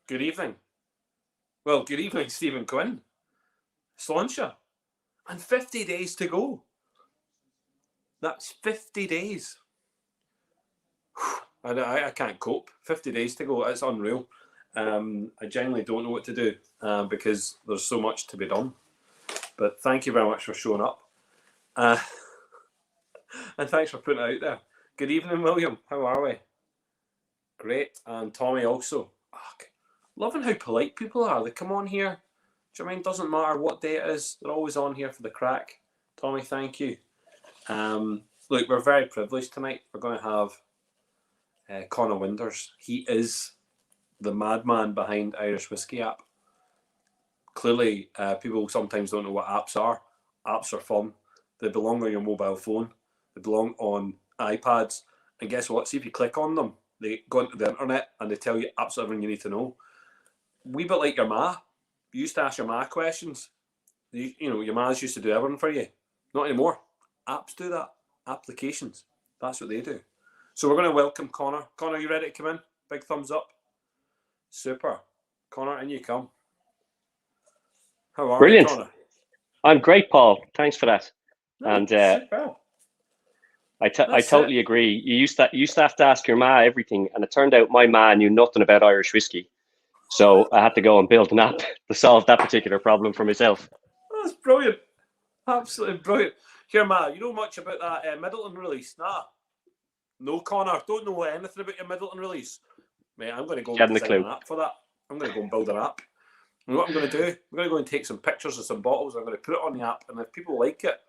Good evening. Well, good evening, Stephen Quinn. Sláinte. And 50 days to go. That's 50 days. I can't cope. 50 days to go. It's unreal. I genuinely don't know what to do because there's so much to be done. But thank you very much for showing up. And thanks for putting it out there. Good evening, William. How are we? Great. And Tommy also. Loving how polite people are. They come on here. Do you know what I mean? Doesn't matter what day it is. They're always on here for the crack. Tommy, thank you. Look, we're very privileged tonight. We're going to have Connor Winders. He is the madman behind Irish Whiskey app. Clearly, people sometimes don't know what apps are. Apps are fun. They belong on your mobile phone. They belong on iPads. And guess what? See if you click on them, they go into the internet and they tell you absolutely everything you need to know. Wee bit like your ma. You used to ask your ma questions. You know, your ma's used to do everything for you. Not anymore. Apps do that. Applications. That's what they do. So we're going to welcome Connor. Connor, you ready to come in? Big thumbs up. Super. Connor, in you come. How are Brilliant. you, Connor? I'm great, Paul. Thanks for that. No, and super. I totally agree. You used to have to ask your ma everything, and it turned out my ma knew nothing about Irish whiskey. So I had to go and build an app to solve that particular problem for myself. That's brilliant. Absolutely brilliant. Here, Ma, you know much about that Middleton release? Nah. No, Connor, don't know anything about your Middleton release. Mate, I'm going to go and design an app for that. I'm going to go and build an app. And what I'm going to do, I'm going to go and take some pictures of some bottles. I'm going to put it on the app. And if people like it,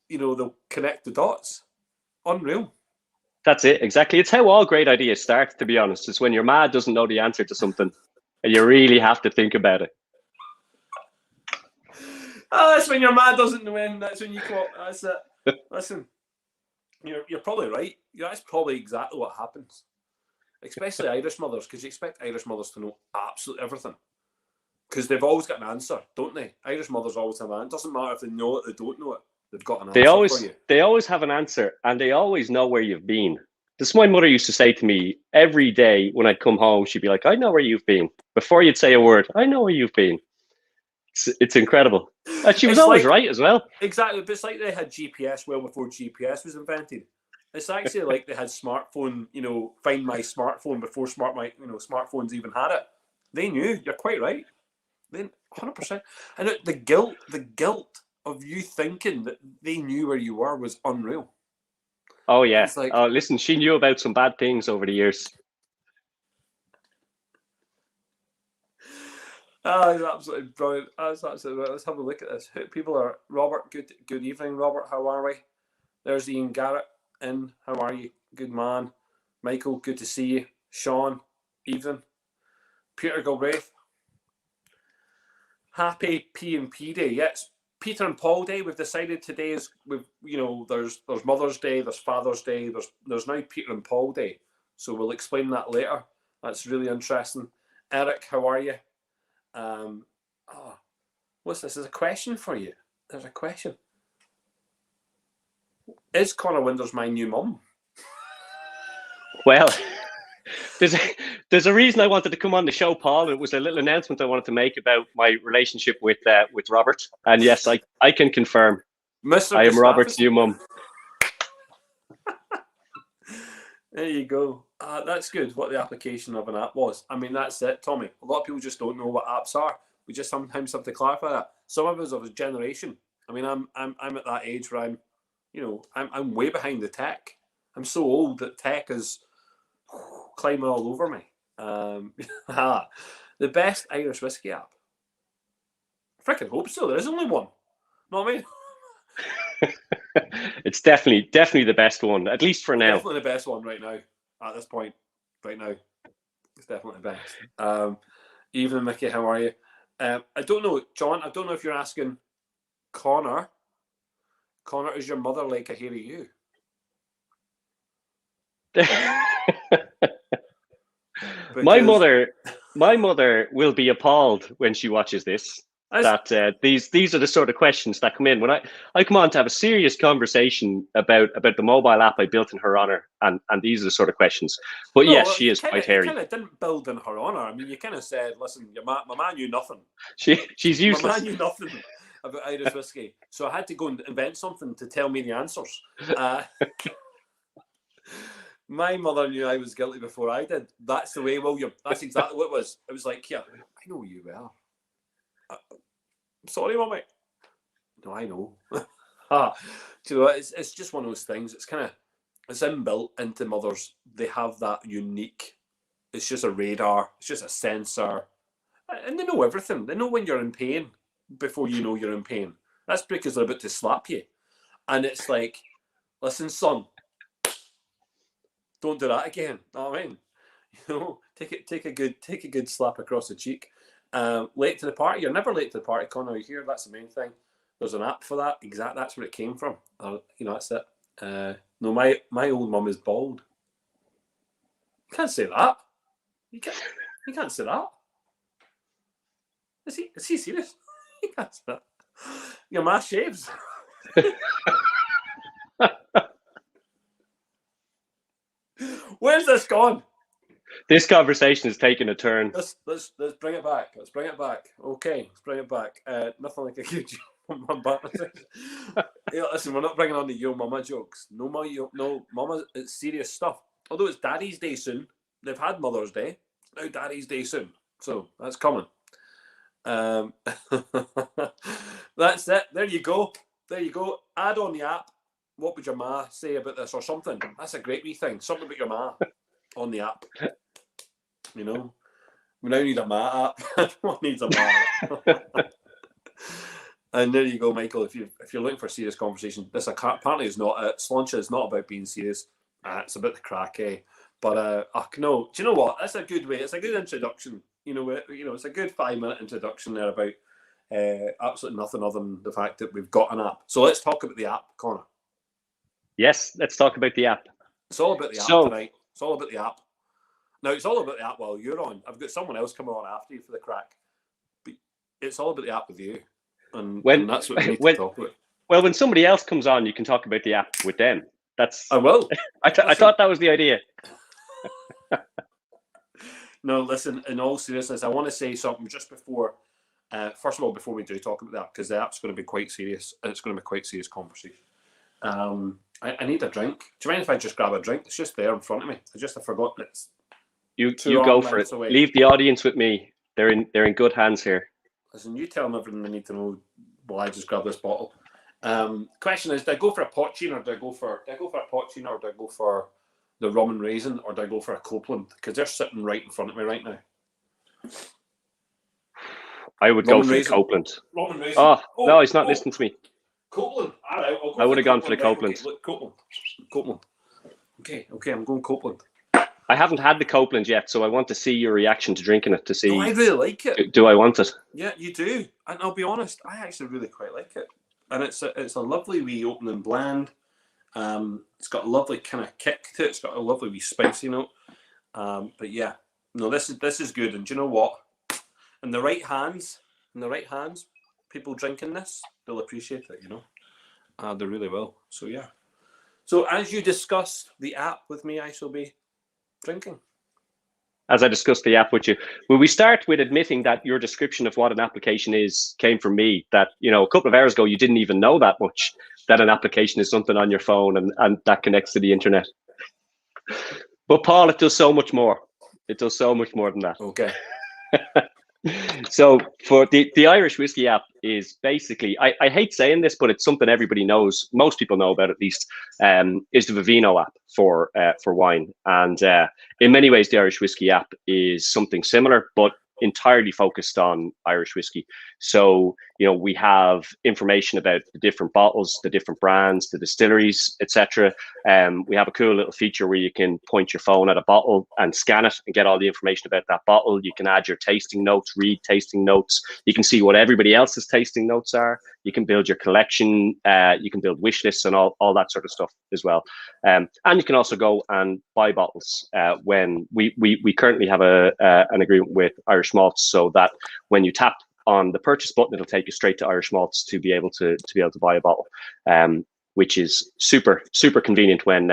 you know, they'll connect the dots. Unreal. That's it, exactly. It's how all great ideas start, to be honest. It's when your ma doesn't know the answer to something and you really have to think about it. That's when your ma doesn't know when. That's when you come up. That's it. Listen, you're probably right. That's probably exactly what happens. Especially Irish mothers, because you expect Irish mothers to know absolutely everything. Because they've always got an answer, don't they? Irish mothers always have an answer. It doesn't matter if they know it, they don't know it. They've got an answer for you. They always have an answer, and they always know where you've been. This my mother used to say to me every day when I'd come home. She'd be like, "I know where you've been." Before you'd say a word, "I know where you've been." It's incredible. And she was always right as well. Exactly, but it's like they had GPS well before GPS was invented. It's actually like they had smartphone, find my smartphone before smartphones even had it. They knew. You're quite right. Then 100%. And the guilt of you thinking that they knew where you were was unreal. Oh yeah. Like, listen, she knew about some bad things over the years. It's absolutely brilliant. That's absolutely brilliant. Let's have a look at this. People are Robert. Good evening, Robert. How are we? There's Ian Garrett in. How are you? Good man. Michael, good to see you. Sean, evening. Peter Galbraith. Happy P&P Day. Yes, Peter and Paul Day. We've decided today is there's Mother's Day, there's Father's Day, there's now Peter and Paul Day. So we'll explain that later. That's really interesting. Eric, how are you? What's this? There's a question for you. There's a question. Is Connor Winders my new mum? Well, there's a reason I wanted to come on the show, Paul. It was a little announcement I wanted to make about my relationship with Robert. And yes, I can confirm. Mr. I am Robert's new mum. There you go. That's good. What the application of an app was. I mean, that's it, Tommy. A lot of people just don't know what apps are. We just sometimes have to clarify that. Some of us of his generation. I mean, I'm at that age where I'm way behind the tech. I'm so old that tech is climbing all over me. The best Irish whiskey app. I freaking hope so. There is only one. Know what I mean? It's definitely the best one, at least for now. Definitely the best one right now. At this point, right now, it's definitely the best. Evening, Mickey. How are you? I don't know, John. I don't know if you're asking Connor. Connor, is your mother like a hairy you? My mother will be appalled when she watches this. that these are the sort of questions that come in when I come on to have a serious conversation about the mobile app I built in her honor, and these are the sort of questions. But yes, she is quite hairy. You kind of didn't build in her honor. I mean, you kind of said, "Listen, my man knew nothing. She's useless. My man knew nothing about Irish whiskey, so I had to go and invent something to tell me the answers." My mother knew I was guilty before I did. That's the way, William. That's exactly what it was. It was like, yeah, I know you well. I'm sorry, Mummy. No, I know. Do you know, it's just one of those things. It's kind of, it's inbuilt into mothers. They have that unique, it's just a radar. It's just a sensor. And they know everything. They know when you're in pain before you know you're in pain. That's because they're about to slap you. And it's like, listen, son, don't do that again. Know what I mean? You know, take a good slap across the cheek. Late to the party. You're never late to the party, Connor. You hear? That's the main thing. There's an app for that. Exactly. That's where it came from. You know, that's it. No, my old mum is bald. You can't say that. You can't say that. Is he serious? You can't say that. Your ma shaves. Where's this gone? This conversation is taking a turn. Let's bring it back. Let's bring it back. Okay, let's bring it back. Nothing like a good mama. Yeah, listen, we're not bringing on the yo mama jokes. No, mama, it's serious stuff. Although it's Daddy's Day soon. They've had Mother's Day. It's now Daddy's Day soon. So that's coming. That's it. There you go. There you go. Add on the app. What would your ma say about this or something? That's a great wee thing. Something about your ma on the app. You know, we now need a ma app. Everyone needs a ma app. And there you go, Michael. If you're looking for a serious conversation, this apparently is not. Sláinte is not about being serious. It's about the crack, eh? But no. Do you know what? That's a good way. It's a good introduction. You know, it's a good 5-minute introduction there about absolutely nothing other than the fact that we've got an app. So let's talk about the app, Connor. Yes, let's talk about the app. It's all about the app tonight. It's all about the app. Now, it's all about the app while you're on. I've got someone else coming on after you for the crack. But it's all about the app with you. And that's what we need to talk about. Well, when somebody else comes on, you can talk about the app with them. I will. I thought that was the idea. No, listen, in all seriousness, I want to say something just before, first of all, before we do talk about that, because the app's going to be quite serious. It's going to be quite serious conversation. I need a drink. Do you mind if I just grab a drink? It's just there in front of me. I've forgotten it. You go for it. Away. Leave the audience with me. They're in good hands here. Listen, you tell them everything they need to know while I just grab this bottle. Question is, do I go for a Poccino, or do I go for a Poccino, or do I go for the rum and raisin, or do I go for a Copeland? Because they're sitting right in front of me right now. I would go for the Copeland. Rum and raisin. Oh, no, he's not listening to me. Copeland. All right, I would have gone for the Copeland. Okay, look, Copeland. Okay, I'm going Copeland. I haven't had the Copeland yet, so I want to see your reaction to drinking it to see. No, I really like it. Do I want it? Yeah, you do. And I'll be honest, I actually really quite like it. And it's a lovely wee opening blend. It's got a lovely kind of kick to it. It's got a lovely wee spicy note. But yeah, no, this is good. And do you know what? In the right hands, people drinking this, they'll appreciate it. You know, they really will. So yeah. So as you discuss the app with me, I shall be drinking. As I discussed the app with you, will we start with admitting that your description of what an application is came from me? That, you know, a couple of hours ago, you didn't even know that much, that an application is something on your phone and that connects to the internet. But Paul, it does so much more. It does so much more than that. Okay. So for the Irish Whiskey app is basically, I hate saying this, but it's something everybody knows, most people know about at least, is the Vivino app for wine. And in many ways, the Irish Whiskey app is something similar, but entirely focused on Irish whiskey. So, you know, we have information about the different bottles, the different brands, the distilleries, etc. We have a cool little feature where you can point your phone at a bottle and scan it and get all the information about that bottle. You can add your tasting notes, read tasting notes. You can see what everybody else's tasting notes are. You can build your collection. You can build wish lists and all that sort of stuff as well. And you can also go and buy bottles when we currently have an agreement with Irish Malts, so that when you tap on the purchase button, it'll take you straight to Irish Malts to be able to buy a bottle, which is super convenient when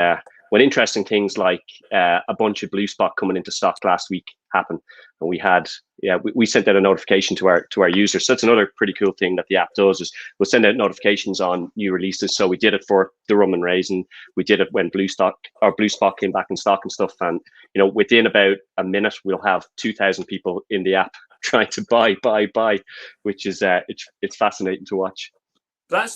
interesting things like a bunch of Blue Spot coming into stock last week happen, and we sent out a notification to our users. So that's another pretty cool thing that the app does, is we'll send out notifications on new releases. So we did it for the rum and raisin. We did it when Blue Spot came back in stock and stuff. And within about a minute, we'll have 2,000 people in the app trying to buy, which is it's fascinating to watch. That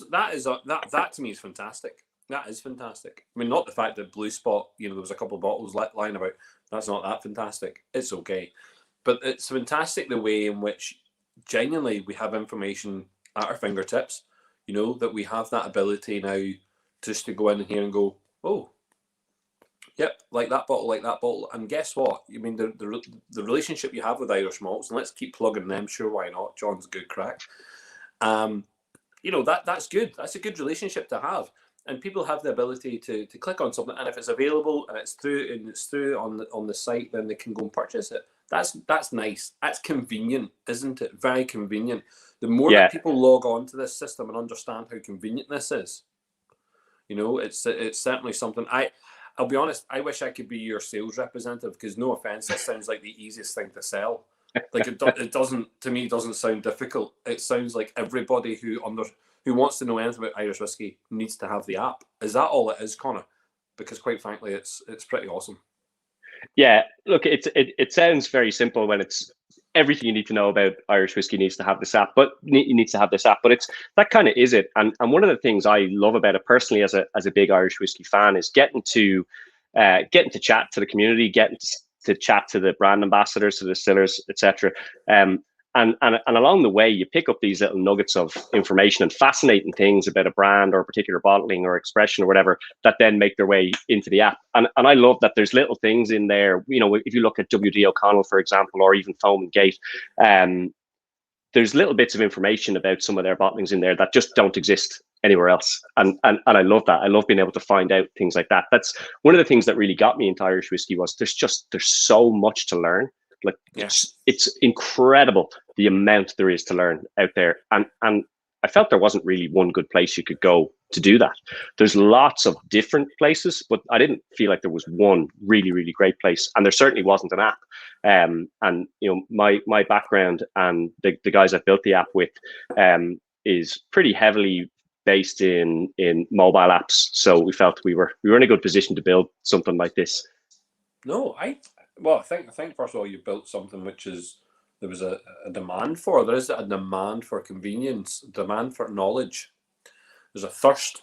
to me is fantastic. That is fantastic. I mean, not the fact that Blue Spot, there was a couple of bottles lying about. That's not that fantastic. It's okay. But it's fantastic the way in which genuinely we have information at our fingertips, that we have that ability now just to go in here and go, oh, yep, like that bottle. And guess what? I mean, the relationship you have with Irish Malts, and let's keep plugging them, sure, why not? John's good crack. That's good. That's a good relationship to have. And people have the ability to click on something, and if it's available and it's through on the site, then they can go and purchase it. That's nice. That's convenient, isn't it? Very convenient. The more that people log on to this system and understand how convenient this is, it's certainly something. I'll be honest, I wish I could be your sales representative, because no offense, it sounds like the easiest thing to sell. Like it doesn't, to me, doesn't sound difficult. It sounds like everybody who wants to know anything about Irish whiskey needs to have the app. Is that all it is, Connor? Because quite frankly, it's pretty awesome. Yeah, look, it sounds very simple when it's everything you need to know about Irish whiskey needs to have this app, but it's that kind of is it. And one of the things I love about it personally as a big Irish whiskey fan is getting to chat to the community, getting to chat to the brand ambassadors, to the distillers, etc. And along the way, you pick up these little nuggets of information and fascinating things about a brand or a particular bottling or expression or whatever that then make their way into the app. And I love that there's little things in there. If you look at W.D. O'Connell, for example, or even Foam and Gate, there's little bits of information about some of their bottlings in there that just don't exist anywhere else. And I love that. I love being able to find out things like that. That's one of the things that really got me into Irish whiskey was there's so much to learn. Like it's incredible the amount there is to learn out there. And I felt there wasn't really one good place you could go to do that. There's lots of different places, but I didn't feel like there was one really, really great place. And there certainly wasn't an app. And my background and the guys I built the app with is pretty heavily based in mobile apps. So we felt we were in a good position to build something like this. No, I think first of all, you built something which there was a demand for. There is a demand for convenience, demand for knowledge. There's a thirst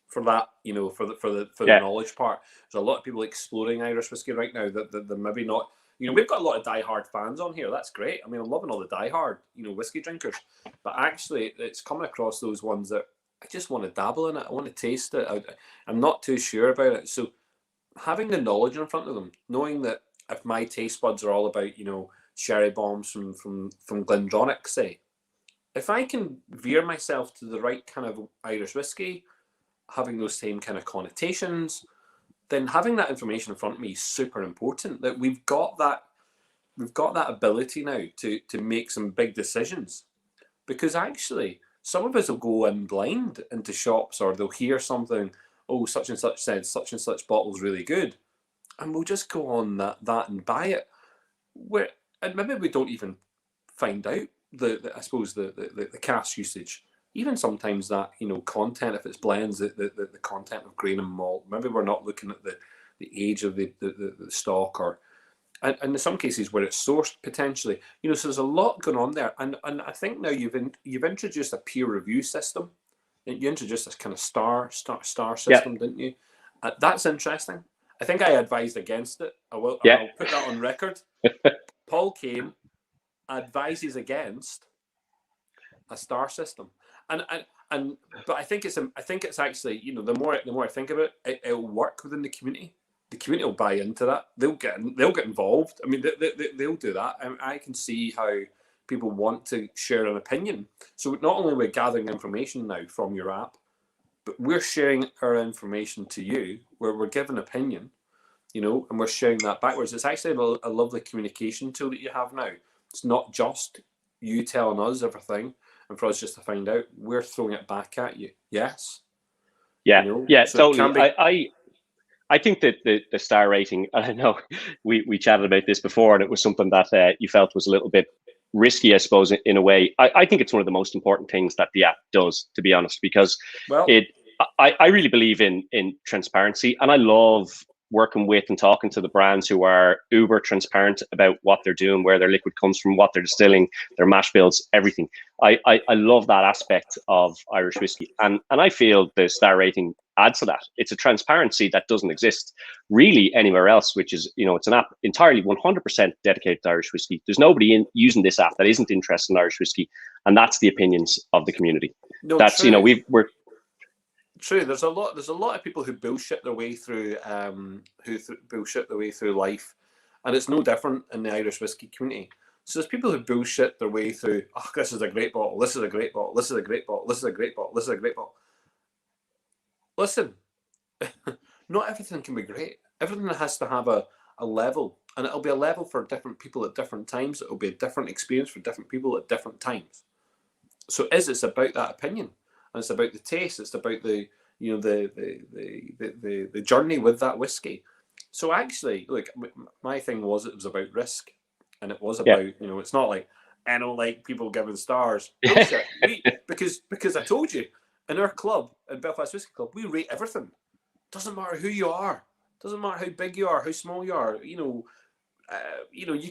for that, for the knowledge part. There's a lot of people exploring Irish whiskey right now that they're maybe not. We've got a lot of diehard fans on here. That's great. I mean, I'm loving all the diehard, whiskey drinkers. But actually, it's coming across those ones that I just want to dabble in it. I want to taste it. I'm not too sure about it. So having the knowledge in front of them, knowing that if my taste buds are all about, sherry bombs from Glendronach, say, if I can veer myself to the right kind of Irish whiskey, having those same kind of connotations, then having that information in front of me is super important. That we've got that ability now to make some big decisions, because actually some of us will go in blind into shops, or they'll hear something, oh, such and such said such and such bottle's really good, and we'll just go on that and buy it. And maybe we don't even find out the cask usage. Even sometimes that content, if it's blends, the content of grain and malt. Maybe we're not looking at the age of the stock, or and in some cases where it's sourced potentially. So there's a lot going on there, and I think now you've introduced a peer review system. You introduced this kind of star system, didn't you? That's interesting. I think I advised against it. I'll put that on record. Paul Kane advises against a star system, but I think it's actually, the more I think about it, it'll work within the community. The community will buy into that. They'll get involved. I mean, they'll do that. I can see how people want to share an opinion. So not only are we gathering information now from your app, but we're sharing our information to you, where we're giving opinion, and we're sharing that backwards. It's actually a lovely communication tool that you have now. It's not just you telling us everything, and for us just to find out, we're throwing it back at you. Yes. Yeah, You know? yeah, So it totally. can be. I think that the star rating, and I know we chatted about this before, and it was something that you felt was a little bit risky, I suppose, in a way. I think it's one of the most important things that the app does, to be honest, because Well, it. I really believe in transparency, and I love working with and talking to the brands who are uber transparent about what they're doing, where their liquid comes from, what they're distilling, their mash bills, everything. I love that aspect of Irish whiskey, and I feel the star rating adds to that. It's a transparency that doesn't exist really anywhere else, which is, it's an app entirely 100% dedicated to Irish whiskey. There's nobody using this app that isn't interested in Irish whiskey, and that's the opinions of the community. no, That's, true. we're True. There's a lot of people who bullshit their way through bullshit their way through life, and it's no different in the Irish whiskey community. So there's people who bullshit their way through. Oh, this is a great bottle. This is a great bottle. This is a great bottle. This is a great bottle. This is a great bottle. Listen, not everything can be great. Everything has to have a level, and it'll be a level for different people at different times. It'll be a different experience for different people at different times. So it's about that opinion, and it's about the taste. It's about the the journey with that whiskey. So actually, look, my thing was it was about risk, and it was about it's not like I don't like people giving stars. Bullshit. Because I told you in our club in Belfast Whiskey Club we rate everything. Doesn't matter who you are. Doesn't matter how big you are, how small you are. You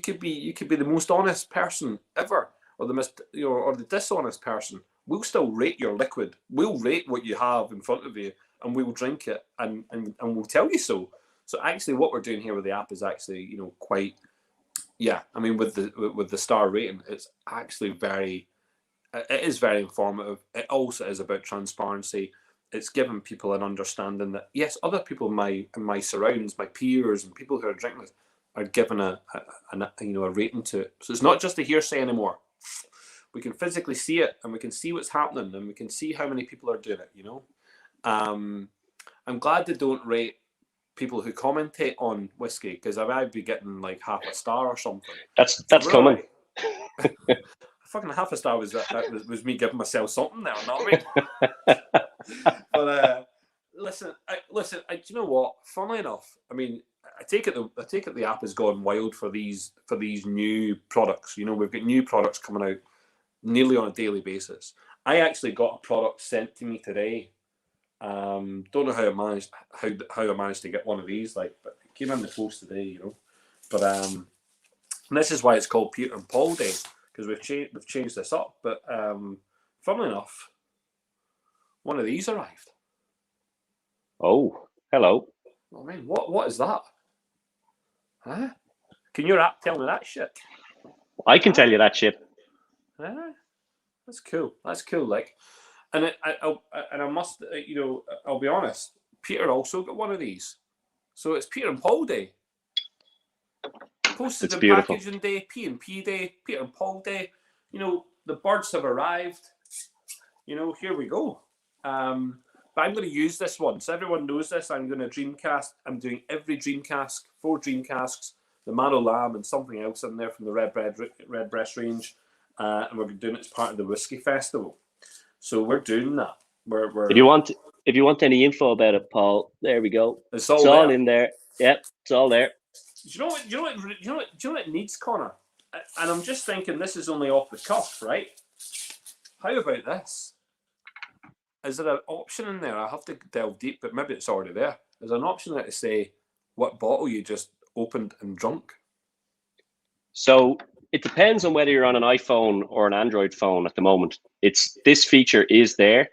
could be the most honest person ever, or or the dishonest person. We'll still rate your liquid. We'll rate what you have in front of you, and we'll drink it, and we'll tell you so. So actually, what we're doing here with the app is actually, quite, yeah. I mean, with the star rating, it's actually it is very informative. It also is about transparency. It's giving people an understanding that yes, other people in my surrounds, my peers, and people who are drinking this are given a rating to it. So it's not just a hearsay anymore. We can physically see it, and we can see what's happening, and we can see how many people are doing it. I'm glad they don't rate people who commentate on whiskey, because I'd be getting like half a star or something. That's common. Fucking half a star was me giving myself something there, not me. But listen. Do you know what? Funnily enough, I mean, I take it the app has gone wild for these new products. We've got new products coming out nearly on a daily basis. I actually got a product sent to me today. Don't know how I managed to get one of these, but it came in the post today, But this is why it's called Peter and Paul Day, because we've changed this up. But funnily enough, one of these arrived. Oh, hello. I mean, what is that? Huh? Can your app tell me that shit? I can tell you that shit. That's cool. And I must, I'll be honest. Peter also got one of these, so it's Peter and Paul Day. Postage and Packaging Day, P&P Day, Peter and Paul Day. The birds have arrived. Here we go. But I'm going to use this one, so everyone knows this. I'm going to Dreamcast. I'm doing every Dreamcast, 4 Dreamcasks, the Mano Lamb, and something else in there from the Redbreast range. And we're doing it as part of the Whiskey Festival. So we're doing that. If you want any info about it, Paul, there we go. It's all in there. Yep, it's all there. Do you know what it needs, Connor? And I'm just thinking, this is only off the cuff, right? How about this? Is there an option in there? I have to delve deep, but maybe it's already there. There's an option there to say what bottle you just opened and drunk. So it depends on whether you're on an iPhone or an Android phone at the moment. This feature is there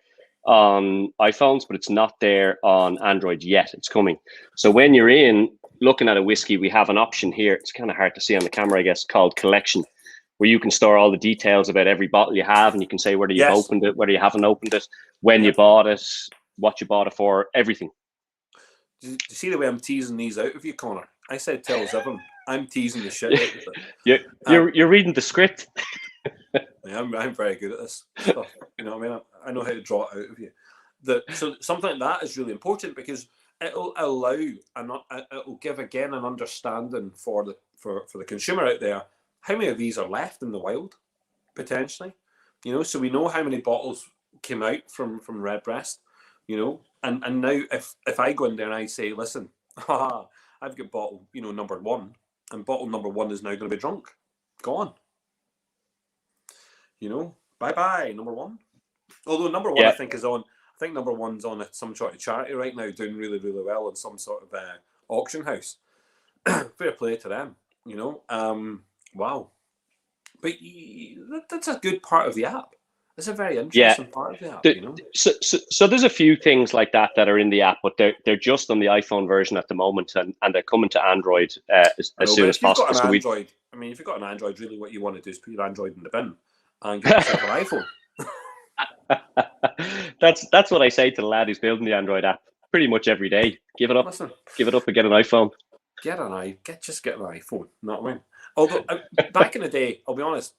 on iPhones, but it's not there on Android yet. It's coming. So when you're looking at a whiskey, we have an option here. It's kind of hard to see on the camera, I guess, called Collection, where you can store all the details about every bottle you have, and you can say whether you've opened it, whether you haven't opened it, when you bought it, what you bought it for, everything. Do you see the way I'm teasing these out of you, Connor? I said tell Zibham. I'm teasing the shit out of it. You're reading the script. Yeah, I'm very good at this stuff. You know what I mean? I know how to draw it out of you. So something like that is really important, because it'll allow and it'll give again an understanding for the consumer out there. How many of these are left in the wild? potentially. You know, so we know how many bottles came out from Redbreast. You know, and now if I go in there and I say, listen, haha, I've got bottle, you know, number 1, and bottle number 1 is now going to be drunk, gone. You know, bye bye number 1. Although number 1, I think is on. I think number 1's on some sort of charity right now, doing really well in some sort of auction house. Fair play to them. You know, wow. But that's a good part of the app. It's a very interesting part of the app, you know. So there's a few things like that are in the app, but they're just on the iPhone version at the moment, and they're coming to Android as soon as possible. Got an Android, I mean, if you've got an Android, really what you want to do is put your Android in the bin and get yourself an iPhone. That's what I say to the lad who's building the Android app pretty much every day. Give it up. Listen, give it up and get an iPhone. Get an iPhone. Not I mean. Although back in the day, I'll be honest.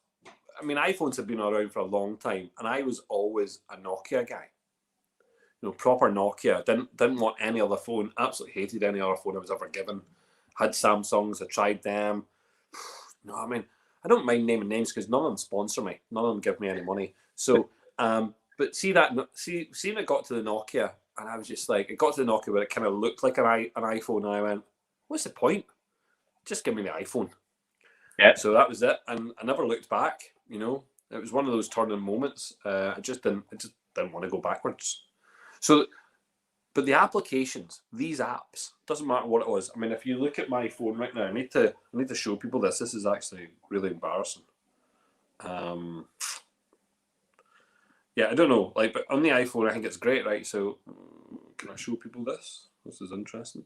I mean, iPhones have been around for a long time, and I was always a Nokia guy. You know, proper Nokia. Didn't want any other phone. Absolutely hated any other phone I was ever given. Had Samsungs. I tried them. No, I mean, I don't mind naming names because none of them sponsor me. None of them give me any money. So, but see when it got to the Nokia, and I was just like, it got to the Nokia where it kind of looked like an iPhone, and I went, what's the point? Just give me the iPhone. Yeah. So that was it, and I never looked back. You know, it was one of those turning moments. I just didn't want to go backwards. So, but the applications, these apps, doesn't matter what it was. I mean, if you look at my phone right now, I need to show people this. This is actually really embarrassing. Yeah, I don't know. Like, but on the iPhone, I think it's great, right? So, can I show people this? This is interesting.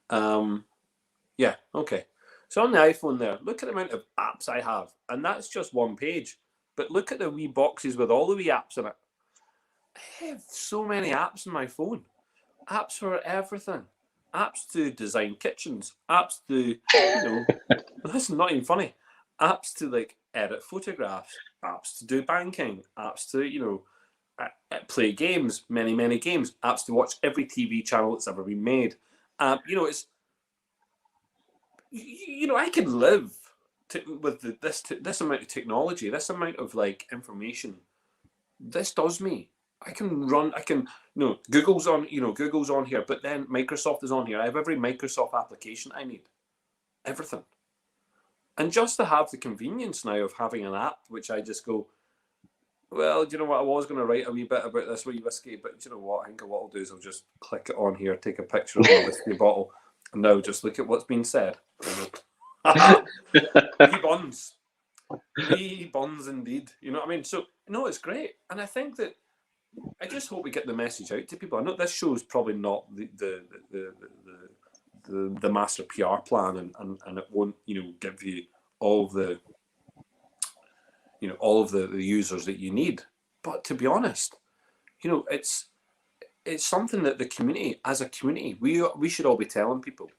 Yeah, okay. So on the iPhone there, look at the amount of apps I have. And that's just one page. But look at the wee boxes with all the wee apps in it. I have so many apps on my phone. Apps for everything. Apps to design kitchens. Apps to, you know, that's not even funny. Apps to, like, edit photographs. Apps to do banking. Apps to, you know, play games. Many games. Apps to watch every TV channel that's ever been made. You know, it's... You know, I can live with this amount of technology, this amount of like information. This does me. I can, you know, Google's on here, but then Microsoft is on here. I have every Microsoft application I need, everything. And just to have the convenience now of having an app, which I just go, well, do you know what? I was going to write a wee bit about this wee whiskey, but do you know what? I think what I'll do is I'll just click it on here, take a picture of my whiskey bottle. No, just look at what's been said. Wee buns indeed. You know what I mean? So no, it's great, and I think that I just hope we get the message out to people. I know this show's probably not the master PR plan, and it won't, you know, give you all the, you know, all of the users that you need. But to be honest, you know, it's something that the community, as a community, we should all be telling people,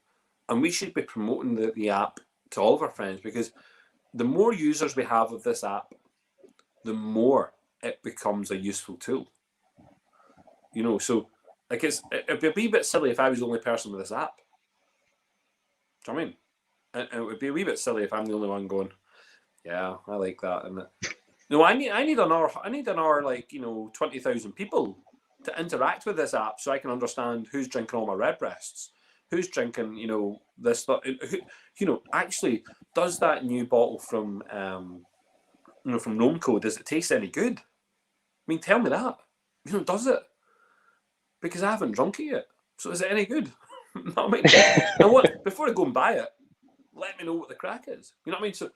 and we should be promoting the app to all of our friends, because the more users we have of this app, the more it becomes a useful tool. You know, so like it'd be a wee bit silly if I was the only person with this app. Do you know what I mean? And it would be a wee bit silly if I'm the only one going, yeah, I like that. And no, I need another like, you know, 20,000 people to interact with this app so I can understand who's drinking all my Redbreasts, who's drinking, you know, this, you know, actually, does that new bottle from, you know, from Nomeco, does it taste any good? I mean, tell me that. You know, does it? Because I haven't drunk it yet. So is it any good? You know what I mean? And what, before I go and buy it, let me know what the crack is. You know what I mean? So,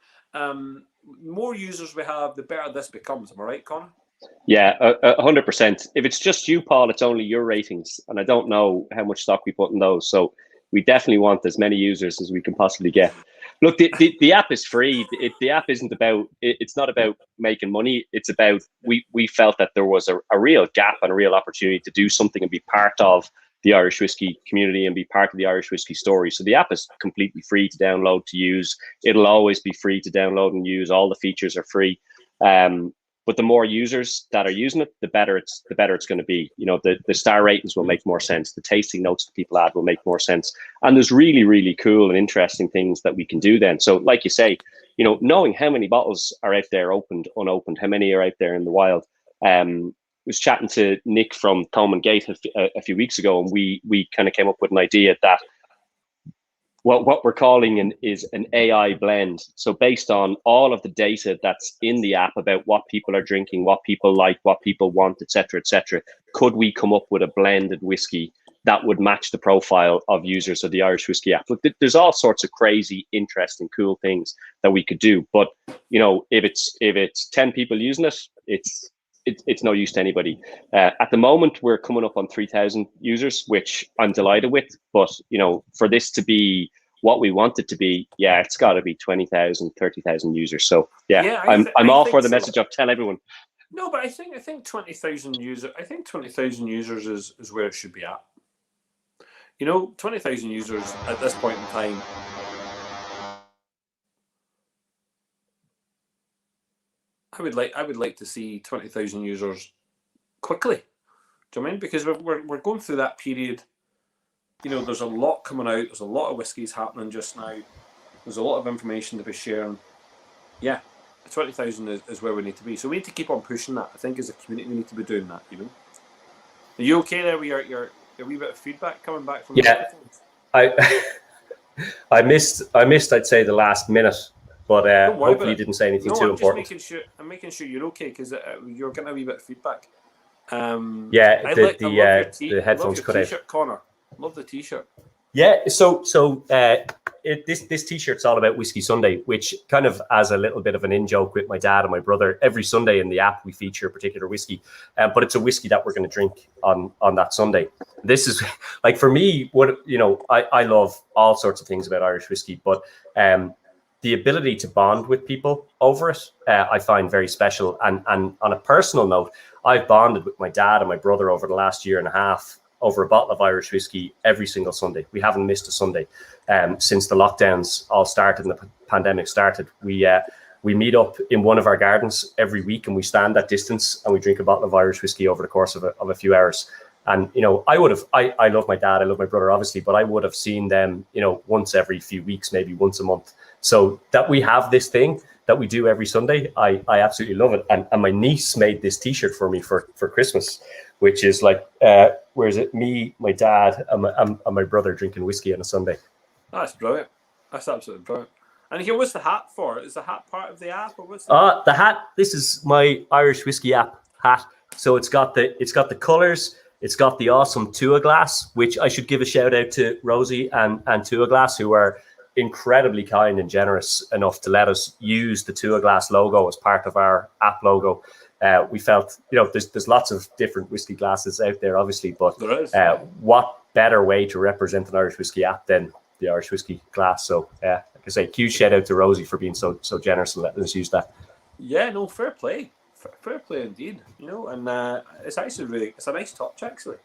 more users we have, the better this becomes. Am I right, Connor? Yeah, 100%. If it's just you, Paul, it's only your ratings, and I don't know how much stock we put in those. So we definitely want as many users as we can possibly get. Look, the app is free. The app isn't about. It's not about making money. It's about we felt that there was a real gap and a real opportunity to do something and be part of the Irish whiskey community and be part of the Irish whiskey story. So the app is completely free to download, to use. It'll always be free to download and use. All the features are free. But the more users that are using it, the better it's going to be. You know, the star ratings will make more sense. The tasting notes that people add will make more sense. And there's really, really cool and interesting things that we can do then. So like you say, knowing how many bottles are out there opened, unopened, how many are out there in the wild. Was chatting to Nick from Coleman Gate a few weeks ago, and we kind of came up with an idea that what we're calling is an AI blend. So based on all of the data that's in the app about what people are drinking, what people like, what people want, etc., could we come up with a blended whiskey that would match the profile of users of the Irish Whiskey app? Look, there's all sorts of crazy, interesting, cool things that we could do. But if it's 10 people using it, it's no use to anybody. At the moment, we're coming up on 3,000 users, which I'm delighted with. But, for this to be what we want it to be, it's got to be 20,000, 30,000 users. So, I'm all for the message of tell everyone. No, but I think 20,000 users. I think 20,000 users is where it should be at. 20,000 users at this point in time. I would like to see 20,000 users quickly. Do you know what I mean? Because we're going through that period. There's a lot coming out. There's a lot of whiskies happening just now. There's a lot of information to be sharing. Yeah, 20,000 is where we need to be. So we need to keep on pushing that. I think as a community we need to be doing that. Are you okay there? Your wee bit of feedback coming back from the I missed I'd say the last minute. But hopefully you didn't say anything too important. I'm making sure you're okay because you're getting a wee bit of feedback. The headphones cut out. Connor, love the t-shirt. Yeah, so this t-shirt's all about Whiskey Sunday, which kind of as a little bit of an in-joke with my dad and my brother. Every Sunday in the app we feature a particular whiskey, but it's a whiskey that we're going to drink on that Sunday. This is like for me, I love all sorts of things about Irish whiskey, but the ability to bond with people over it, I find very special. And on a personal note, I've bonded with my dad and my brother over the last year and a half over a bottle of Irish whiskey every single Sunday. We haven't missed a Sunday since the lockdowns all started and the pandemic started. We meet up in one of our gardens every week and we stand that distance and we drink a bottle of Irish whiskey over the course of a few hours. And, I love my dad, I love my brother, obviously, but I would have seen them, once every few weeks, maybe once a month. So that we have this thing that we do every Sunday, I absolutely love it. And my niece made this t-shirt for me for Christmas, which is like, where is it? Me, my dad, and my brother drinking whiskey on a Sunday. Oh, that's brilliant. That's absolutely brilliant. And here, what's the hat for? Is the hat part of the app, or what's the hat? This is my Irish Whiskey app hat. So it's got the colours. It's got the awesome Tua glass, which I should give a shout out to Rosie and Tua glass, who are incredibly kind and generous enough to let us use the Tua glass logo as part of our app logo. We felt, there's lots of different whiskey glasses out there, obviously, but what better way to represent an Irish whiskey app than the Irish whiskey glass? So, like I say, huge shout out to Rosie for being so generous and letting us use that. Yeah, no, fair play. Fair play indeed, and it's actually it's a nice touch actually.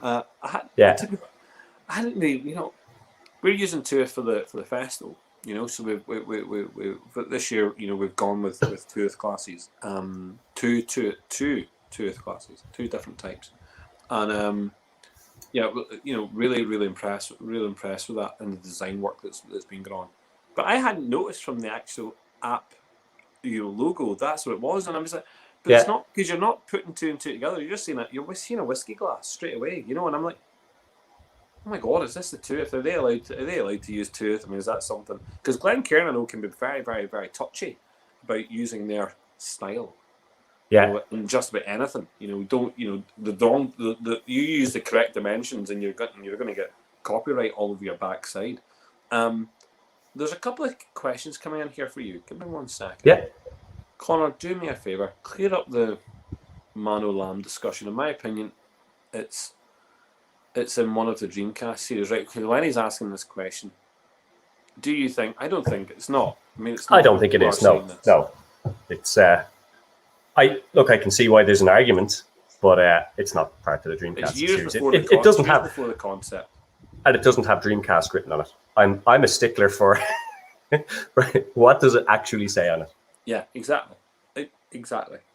I hadn't really, we're using Tuath for the festival, so we this year, we've gone with Tuath classes, two Tuath classes, two different types, and really impressed with that and the design work that's been going on. But I hadn't noticed from the actual app logo that's what it was, and I was like, but it's not, because you're not putting two and two together, you're just seeing it, you're seeing a whiskey glass straight away, and I'm like, oh my god, is this the Tuath? Are they allowed to use Tuath? I mean, is that something? Because Glencairn, I know, can be very, very, very touchy about using their style. In just about anything. You use the correct dimensions and you're going to get copyright all over your backside. There's a couple of questions coming in here for you. Give me 1 second. Yeah. Connor, do me a favour. Clear up the Mano Lamb discussion. In my opinion, it's in one of the Dreamcast series, right? Lenny's asking this question. Do you think? I don't think it's not. I mean, it's not. I don't think it is. No. It's I can see why there's an argument, but it's not part of the Dreamcast series. It doesn't have before the concept, and it doesn't have Dreamcast written on it. I'm a stickler for what does it actually say on it. Yeah, exactly.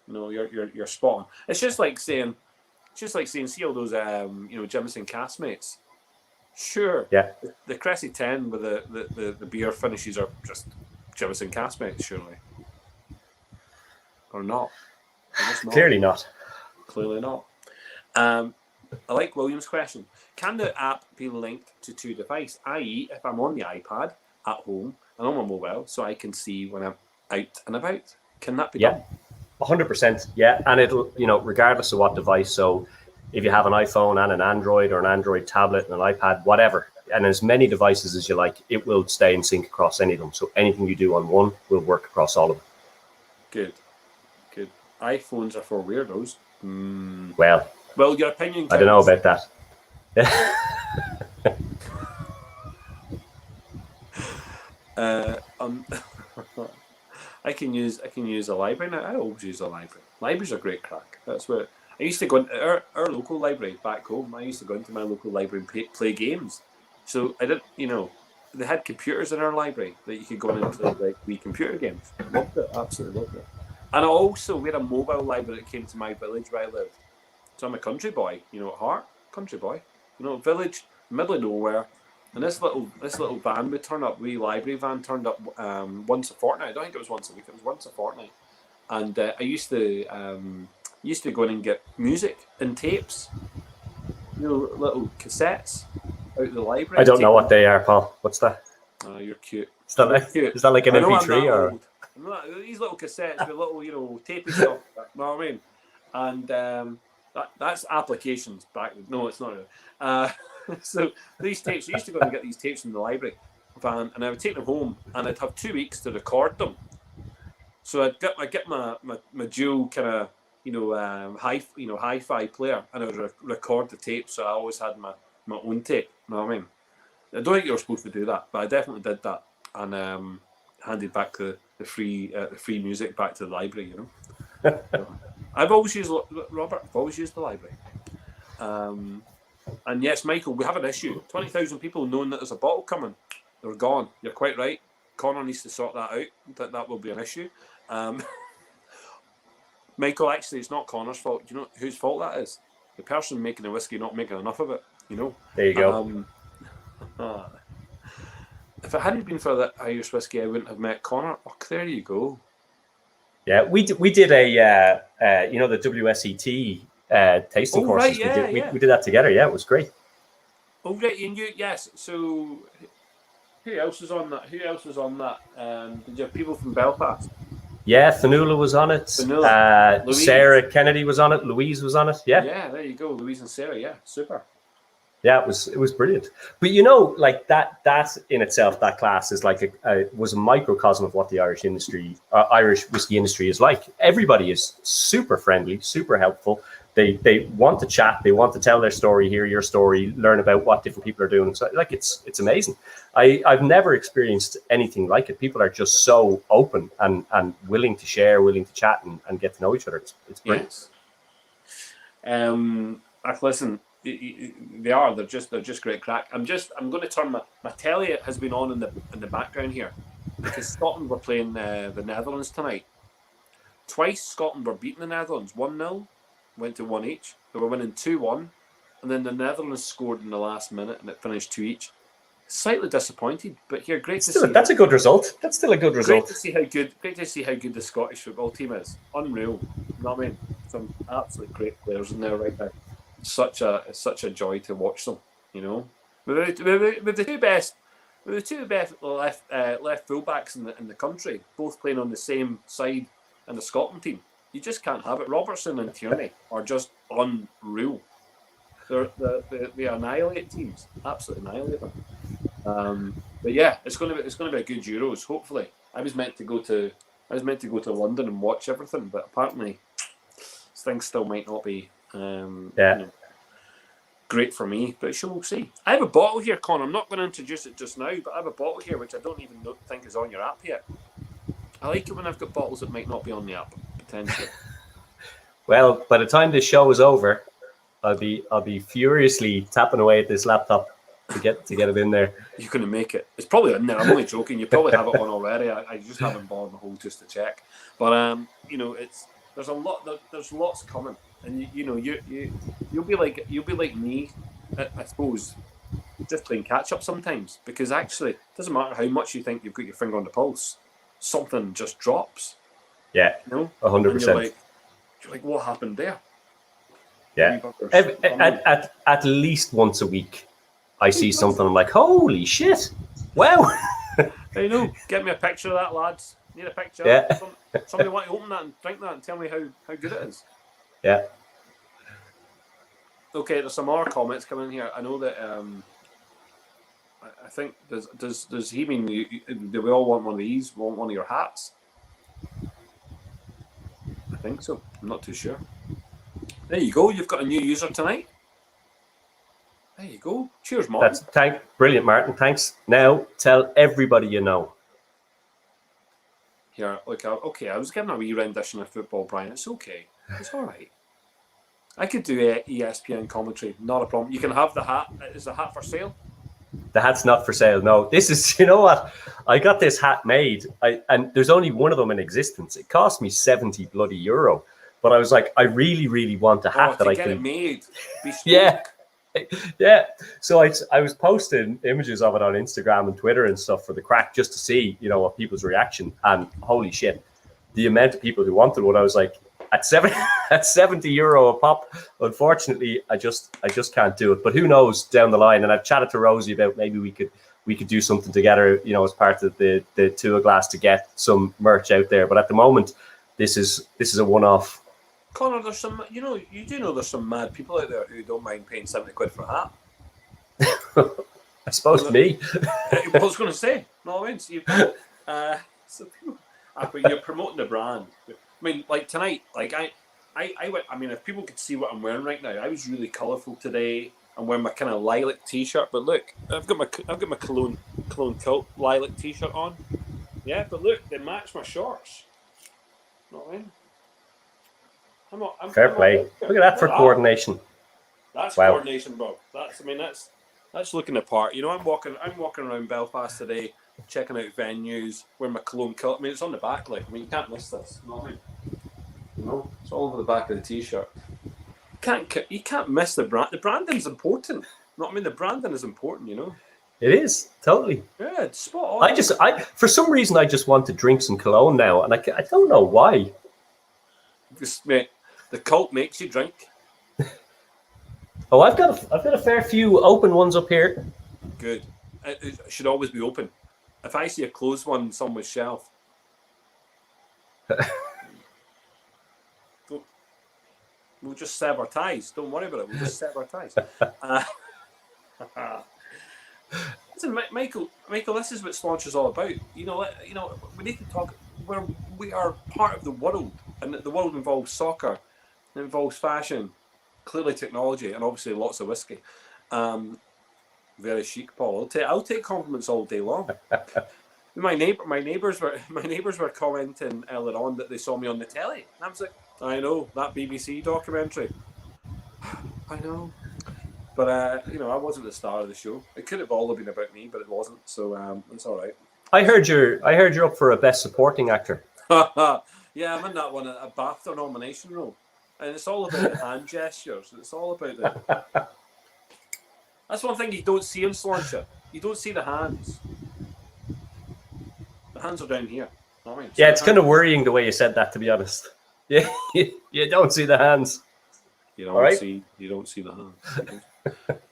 No, you're spot on. It's just like saying, see all those Jameson castmates. Sure. Yeah. The Cressy 10 with the beer finishes are just Jefferson Castmate, surely. Or not? Clearly not. Clearly not. I like William's question. Can the app be linked to two devices? I.e., if I'm on the iPad at home and on my mobile, so I can see when I'm out and about. Can that be done? 100%. Yeah, and it'll, regardless of what device. So if you have an iPhone and an Android, or an Android tablet and an iPad, whatever, and as many devices as you like, it will stay in sync across any of them. So anything you do on one will work across all of them. Good. iPhones are for weirdos. Well, your opinion counts. I don't know about that. I can use a library now. I always use a library. Libraries are great crack. That's what I used to go into our local library back home. I used to go into my local library and play games. So I didn't, they had computers in our library that you could go in and play like wee computer games. Loved it, absolutely loved it. And we had a mobile library that came to my village where I lived. So I'm a country boy, at heart, country boy. Village, middle of nowhere. And this little van would turn up, wee library van turned up once a fortnight. I don't think it was once a week, it was once a fortnight. And I used to go in and get music and tapes, little cassettes out of the library. I don't know what they are, Paul. What's that? Oh, you're cute. Is that like an MP3 or? These little cassettes with little tapey stuff, you know what I mean? And that's applications back. No, it's not really. So these tapes, I used to go and get these tapes from the library van, and I would take them home, and I'd have 2 weeks to record them. So I'd get my dual kind of hi-fi player, and I would record the tape. So I always had my own tape. You know what I mean? I don't think you were supposed to do that, but I definitely did that, and handed back the free music back to the library. I've always used Robert. I've always used the library. And yes, Michael, we have an issue. 20,000 people knowing that there's a bottle coming. They're gone. You're quite right. Connor needs to sort that out. That will be an issue. Michael, actually, it's not Connor's fault. Do you know whose fault that is? The person making the whiskey not making enough of it. There you go. If it hadn't been for that Irish whiskey, I wouldn't have met Connor. Oh, there you go. Yeah, we did a the WSET tasting courses. Right, we did that together. Yeah, it was great. Oh right, and yes. So who else was on that? Did you have people from Belfast? Yeah, Fanula was on it. Sarah Kennedy was on it. Louise was on it. Yeah. Yeah, there you go. Louise and Sarah. Yeah, super. Yeah, it was brilliant. But like that in itself, that class is like was a microcosm of what the Irish whiskey industry is like. Everybody is super friendly, super helpful. They want to chat, they want to tell their story, hear your story, learn about what different people are doing. So like it's amazing. I've never experienced anything like it. People are just so open and willing to share, willing to chat and get to know each other. It's brilliant. Yes. Listen. They're just great crack. I'm going to turn my telly has been on in the background here because Scotland were playing the Netherlands tonight. Twice Scotland were beating the Netherlands 1-0, went to 1 each. They were winning 2-1, and then the Netherlands scored in the last minute and it finished 2 each. Slightly disappointed, but here great to see. That's a good result. That's still a good result. Great to see how good the Scottish football team is. Unreal. You know what I mean? Some absolutely great players in there right now. Such a joy to watch them, with the two best left fullbacks in the country, both playing on the same side in the Scotland team. You just can't have it. Robertson and Tierney are just unreal. They annihilate teams, absolutely annihilate them. But yeah, it's going to be a good Euros. Hopefully, I was meant to go to London and watch everything, but apparently things still might not be. Great for me, but we'll see. I have a bottle here, Con. I'm not going to introduce it just now, but I have a bottle here which I don't even think is on your app yet. I like it when I've got bottles that might not be on the app potentially. Well, by the time this show is over, I'll be furiously tapping away at this laptop to get it in there. You're going to make it. It's probably in there. I'm only joking. You probably have it on already. I just haven't bothered the whole just to check. But there's lots coming. And you'll be like me, I suppose, just playing catch up sometimes, because actually it doesn't matter how much you think you've got your finger on the pulse. something just drops. Yeah, You know, 100%. You're like, what happened there? Yeah, at least once a week, I see something. I'm like, holy shit! Wow. I know. Get me a picture of that, lads. Need a picture. Yeah. Somebody want to open that and drink that and tell me how good it is. Yeah. Okay, there's some more comments coming in here. I know that. I think does he mean do we all want one of these? Want one of your hats? I think so. I'm not too sure. There you go. You've got a new user tonight. There you go. Cheers, Martin. Brilliant, Martin. Thanks. Now tell everybody you know. Here, look. Okay, I was giving a wee rendition of football, Brian. It's okay. It's all right. I could do ESPN commentary. Not a problem. You can have the hat. Is the hat for sale? The hat's not for sale. No, this is. You know what? I got this hat made, and there's only one of them in existence. It cost me €70 bloody. But I was like, I really, really want a hat that I can get it made. Yeah. Yeah. So I was posting images of it on Instagram and Twitter and stuff for the crack just to see, what people's reaction. And holy shit, the amount of people who wanted one, I was like, at €70 a pop. Unfortunately, I just can't do it. But who knows down the line? And I've chatted to Rosie about maybe we could do something together, as part of the Tua Glass to get some merch out there. But at the moment, this is a one-off. Connor, there's some, you do know there's some mad people out there who don't mind paying £70 for a hat. I suppose me. I was going to say, no offense. So people, but you're promoting the brand. I mean, like tonight, like I went. I mean, if people could see what I'm wearing right now, I was really colourful today. I'm wearing my kind of lilac t-shirt, but look, I've got my Cologne Cult lilac t-shirt on. Yeah, but look, they match my shorts. You know what I mean? Fair play. Look at that for coordination. That's coordination, bro. That's looking the part. I'm walking around Belfast today, checking out venues, wearing my Cologne Cult. I mean, it's on the back, like. I mean, you can't miss this. You know what I mean? It's all over the back of the t-shirt. You can't miss the brand. The branding's important. You know what I mean? The branding is important. It is totally. Yeah, it's spot on. I for some reason I just want to drink some cologne now, and I don't know why. Mate, the cult makes you drink. Oh, I've got a fair few open ones up here. Good. It should always be open. If I see a closed one on someone's shelf, we'll just sever ties. Don't worry about it. We'll just sever ties. Listen, Michael, this is what Sláinte is all about. We need to talk. We are part of the world, and the world involves soccer, it involves fashion, clearly technology, and obviously lots of whiskey. Very chic, Paul. I'll take compliments all day long. My neighbours were commenting earlier on that they saw me on the telly, and I was like, I know that BBC documentary. I know, but I wasn't the star of the show. It could have all been about me, but it wasn't. So it's all right. I heard you're up for a best supporting actor. Yeah, I'm in that one, a BAFTA nomination role, and it's all about the hand gestures. It's all about the. That's one thing you don't see in Sláinte. You don't see the hands. The hands are down here. You know what I mean? Yeah, it's kind of worrying the way you said that, to be honest. Yeah, you don't see the hands. You don't see the hands.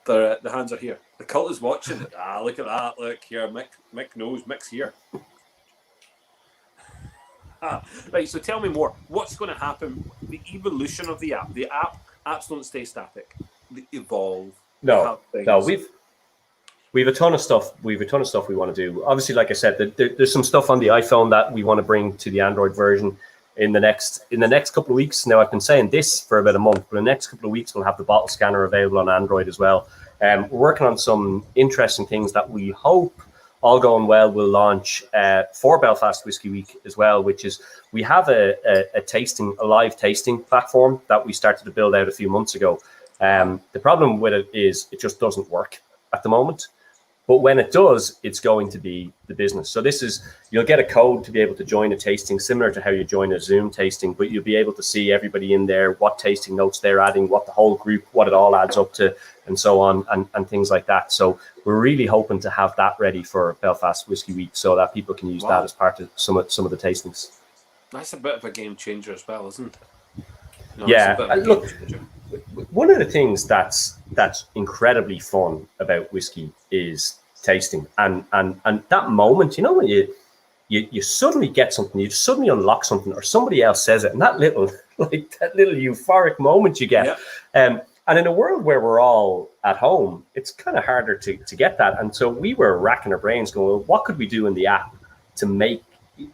The hands are here. The cult is watching. Look at that. Look here. Mick knows. Mick's here. Right, so tell me more. What's going to happen? The evolution of the app. The apps don't stay static. They evolve. No. We've a ton of stuff. We want to do. Obviously, like I said, there's some stuff on the iPhone that we want to bring to the Android version in the next couple of weeks. Now, I've been saying this for about a month, but in the next couple of weeks, we'll have the bottle scanner available on Android as well. We're working on some interesting things that we hope, all going well, will launch for Belfast Whisky Week as well, which is we have a live tasting platform that we started to build out a few months ago. The problem with it is it just doesn't work at the moment. But when it does, it's going to be the business. So you'll get a code to be able to join a tasting, similar to how you join a Zoom tasting, but you'll be able to see everybody in there, what tasting notes they're adding, what the whole group, what it all adds up to, and so on, and things like that. So we're really hoping to have that ready for Belfast Whisky Week so that people can use that as part of some of the tastings. That's a bit of a game changer as well, isn't it? Yeah, look, one of the things that's incredibly fun about whiskey is tasting, and that moment, when you suddenly get something, you suddenly unlock something, or somebody else says it, and that little euphoric moment you get. Yeah. And in a world where we're all at home, it's kind of harder to get that. And so we were racking our brains going, well, what could we do in the app to make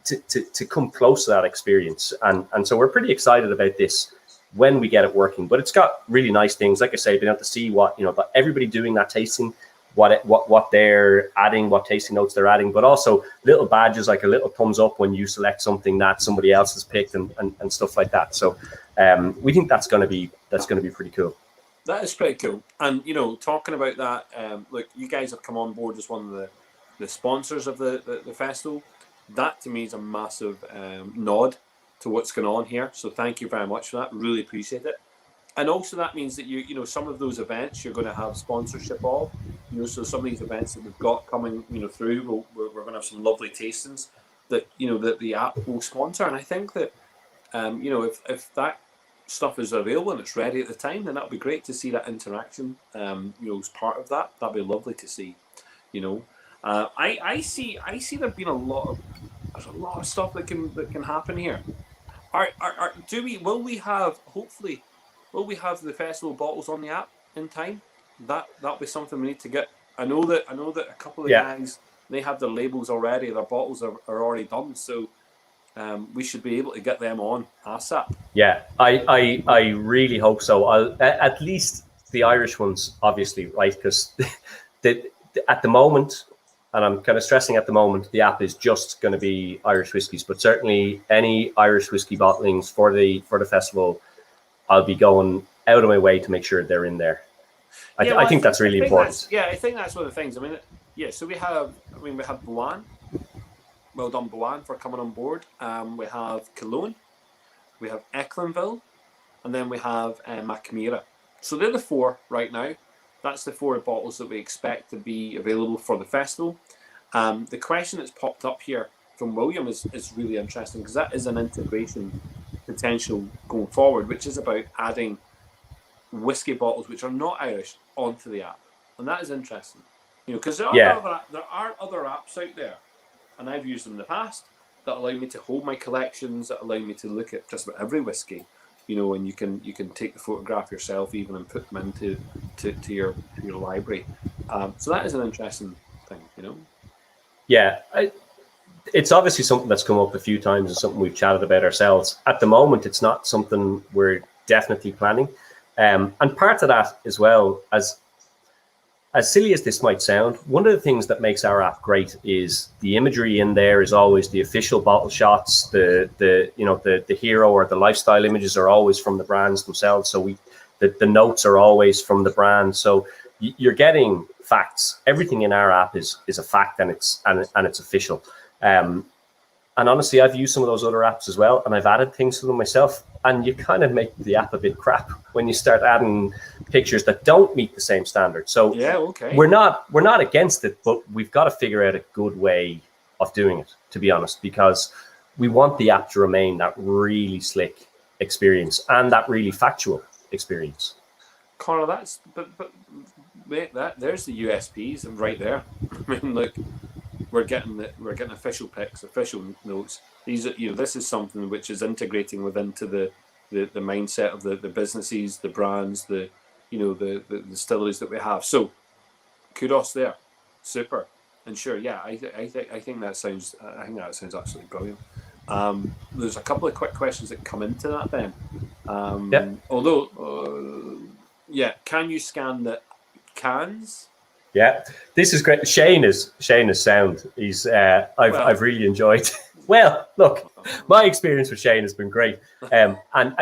to come close to that experience? And so we're pretty excited about this when we get it working. But it's got really nice things, like I say, being able to see what everybody doing that tasting, what they're adding, what tasting notes they're adding, but also little badges like a little thumbs up when you select something that somebody else has picked and stuff like that. So we think that's going to be pretty cool. That is pretty cool. And talking about that, look, you guys have come on board as one of the sponsors of the festival. That to me is a massive nod to what's going on here. So thank you very much for that. Really appreciate it. And also that means that some of those events you're going to have sponsorship of. So some of these events that we've got coming through, we're going to have some lovely tastings that that the app will sponsor. And I think that if that stuff is available and it's ready at the time, then that'll be great to see that interaction as part of that. That'd be lovely to see. I see there being a lot of stuff that can happen here. Will we have the festival bottles on the app in time? That'll be something we need to get. I know that a couple of guys, they have their labels already, their bottles are already done, so we should be able to get them on ASAP. Yeah, I really hope so. At least the Irish ones, obviously, right? Because at the moment, and I'm kind of stressing at the moment, the app is just going to be Irish whiskies. But certainly any Irish whiskey bottlings for the festival, I'll be going out of my way to make sure they're in there. I think that's really important. I think that's one of the things. So we have Boan. Well done, Boan, for coming on board. We have Cologne, we have Ecklinville, and then we have Macmira. So they're the four right now. That's the four bottles that we expect to be available for the festival. The question that's popped up here from William is really interesting, because that is an integration potential going forward, which is about adding whiskey bottles which are not Irish onto the app. And that is interesting. Because there are other apps out there, and I've used them in the past, that allow me to hold my collections, that allow me to look at just about every whiskey, and you can take the photograph yourself even and put them into your library. So that is an interesting thing, Yeah, it's obviously something that's come up a few times and something we've chatted about ourselves. At the moment, it's not something we're definitely planning. And part of that as well, as silly as this might sound, one of the things that makes our app great is the imagery in there is always the official bottle shots. The hero or the lifestyle images are always from the brands themselves. So the notes are always from the brand. So you're getting facts. Everything in our app is a fact, and it's official. And honestly, I've used some of those other apps as well, and I've added things to them myself. And you kind of make the app a bit crap when you start adding pictures that don't meet the same standard. So we're not against it, but we've got to figure out a good way of doing it, to be honest, because we want the app to remain that really slick experience and that really factual experience. Conor, there's the USPs right there. I mean, look, we're getting official pics, official notes. These are, this is something which is integrating into the mindset of the businesses, the brands, the distilleries that we have. So kudos there, super. And sure, yeah, I think that sounds absolutely brilliant. There's a couple of quick questions that come into that then. Although, can you scan the cans? Yeah, this is great. Shane is sound. He's I've really enjoyed Well, look, my experience with Shane has been great. And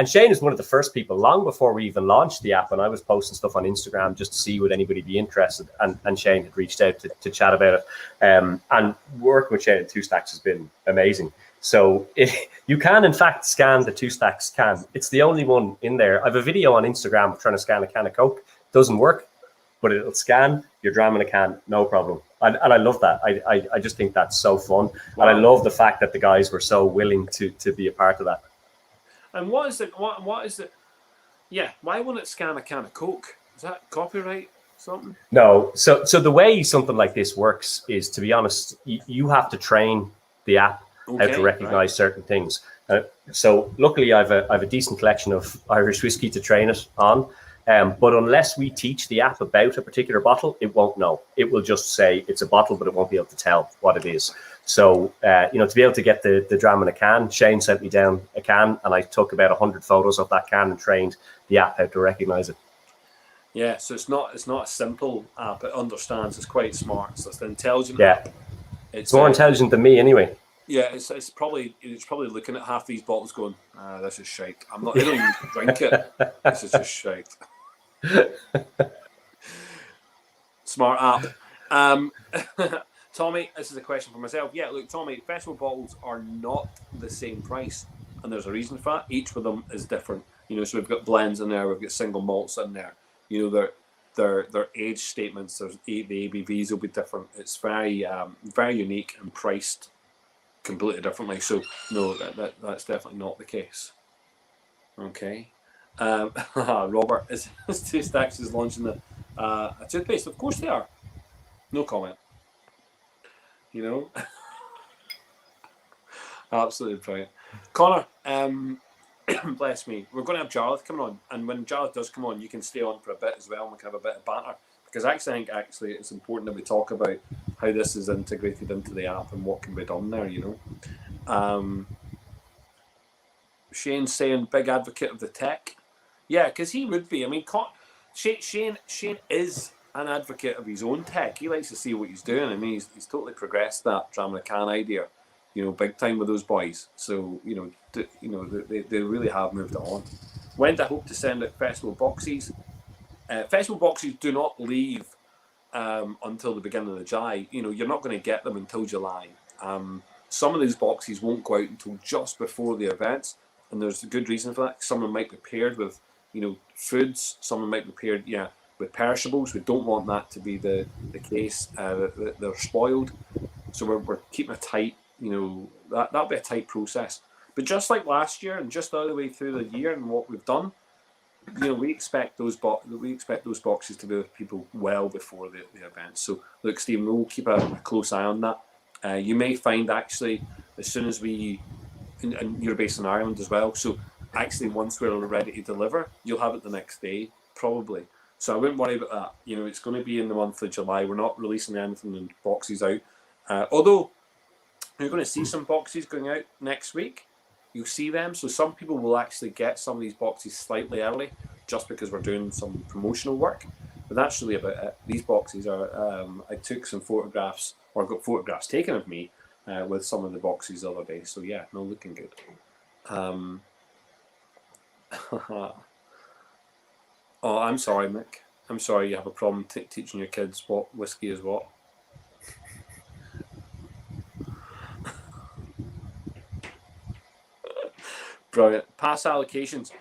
Shane is one of the first people, long before we even launched the app, and I was posting stuff on Instagram just to see would anybody be interested. And Shane had reached out to chat about it. And working with Shane at Two Stacks has been amazing. So you can, in fact, scan the Two Stacks can. It's the only one in there. I have a video on Instagram of trying to scan a can of Coke. Doesn't work, but it'll scan your dram in a can, no problem. And I love that. I just think that's so fun. Wow. And I love the fact that the guys were so willing to be a part of that. And what is it? What is it? Yeah, why won't it scan a can of Coke? Is that copyright something? No. So the way something like this works is, to be honest, you have to train the app how to recognize certain things. So luckily, I have a decent collection of Irish whiskey to train it on. But unless we teach the app about a particular bottle, it won't know. It will just say it's a bottle, but it won't be able to tell what it is. So, to be able to get the dram in a can, Shane sent me down a can, and I took about 100 photos of that can and trained the app how to recognize it. Yeah, so it's not a simple app. It understands. It's quite smart. So it's an intelligent app. It's more intelligent than me, anyway. Yeah, it's probably looking at half these bottles going, this is shite. I don't even drink it. This is just shite. Smart app. Tommy, this is a question for myself. Yeah, look, Tommy, festival bottles are not the same price, and there's a reason for that. Each of them is different. So we've got blends in there, we've got single malts in there. Their age statements, the ABVs will be different. It's very very unique and priced completely differently. So no, that's definitely not the case. Okay. Robert, is Two Stacks is launching a toothpaste? Of course they are. No comment. Absolutely brilliant. Connor, bless me. We're going to have Jarlath coming on, and when Jarlath does come on, you can stay on for a bit as well, and we can have a bit of banter, because I think it's important that we talk about how this is integrated into the app and what can be done there. Shane's saying big advocate of the tech. Yeah, because he would be. I mean, Shane is an advocate of his own tech. He likes to see what he's doing. I mean, he's totally progressed that dram in a can idea, big time with those boys. So, they really have moved on. When do I hope to send out festival boxes? Festival boxes do not leave until the beginning of July. You're not going to get them until July. Some of these boxes won't go out until just before the events, and there's a good reason for that. Some of them might be paired with, foods. Some of them might be paired, with perishables. We don't want that to be the case. They're spoiled, so we're keeping a tight. That'll be a tight process. But just like last year, and just the other way through the year, and what we've done, we expect those boxes to be with people well before the event. So look, Stephen, we'll keep a close eye on that. You may find actually as soon as and you're based in Ireland as well, so actually once we're ready to deliver, you'll have it the next day probably. So I wouldn't worry about that. It's going to be in the month of July. We're not releasing anything in boxes out, although you're going to see some boxes going out next week. You'll see them. So some people will actually get some of these boxes slightly early just because we're doing some promotional work. But that's really about it. These boxes are, I took some photographs, or got photographs taken of me with some of the boxes the other day. So yeah, no, looking good. Oh, I'm sorry, Mick. I'm sorry you have a problem teaching your kids what whiskey is what. Brilliant. Pass allocations.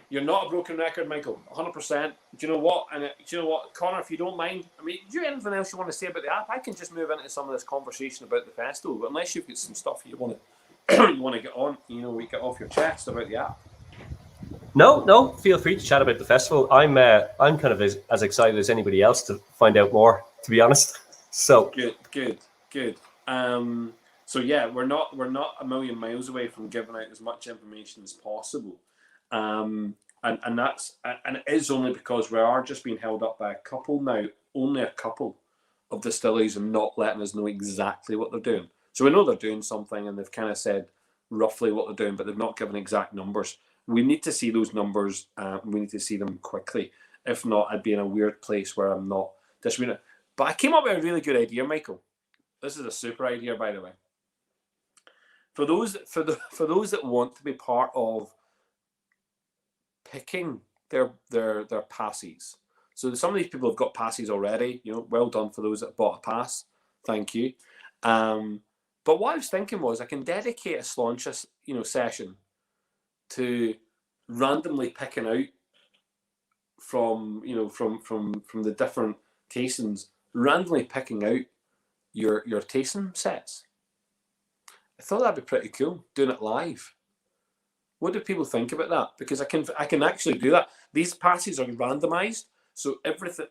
You're not a broken record, Michael. 100%. Do you know what? And do you know what, Connor? If you don't mind, I mean, do you have anything else you want to say about the app? I can just move into some of this conversation about the festival. But unless you've got some stuff you want to get on, we get off your chest about the app. No. Feel free to chat about the festival. I'm kind of as excited as anybody else to find out more, to be honest. So good. So yeah, we're not a million miles away from giving out as much information as possible, and it is only because we are just being held up by a couple now. Only a couple of distilleries are not letting us know exactly what they're doing. So we know they're doing something, and they've kind of said roughly what they're doing, but they've not given exact numbers. We need to see those numbers. We need to see them quickly. If not, I'd be in a weird place where I'm not disagreeing. But I came up with a really good idea, Michael. This is a super idea, by the way. for those that want to be part of picking their passes. So some of these people have got passes already. Well done for those that bought a pass. Thank you. But what I was thinking was I can dedicate a Sláinte, session to randomly picking out from the different tastings, randomly picking out your tasting sets. I thought that'd be pretty cool, doing it live. What do people think about that? Because I can actually do that. These passes are randomized, so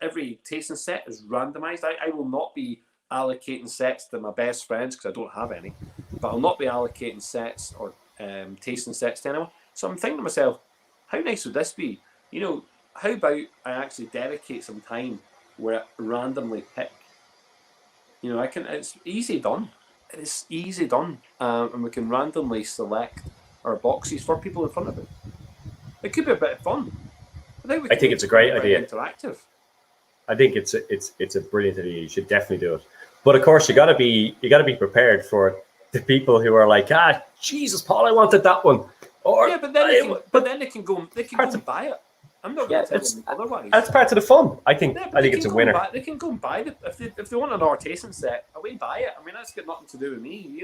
every tasting set is randomized. I will not be allocating sets to my best friends because I don't have any, but I'll not be allocating sets or tasting sets to anyone. So I'm thinking to myself, how nice would this be? How about I actually dedicate some time where I randomly pick? It's easy done. It's easy done, and we can randomly select our boxes for people in front of it. It could be a bit of fun. I think it's a great idea. Interactive. I think it's a brilliant idea. You should definitely do it. But of course, you got to be prepared for the people who are like, Jesus, Paul, I wanted that one. Or yeah, but then they can go and buy it. I'm not going to tell them otherwise. That's part of the fun. I think it's a winner. They can go and buy it if they want an art tasting set. Away buy it. I mean, that's got nothing to do with me.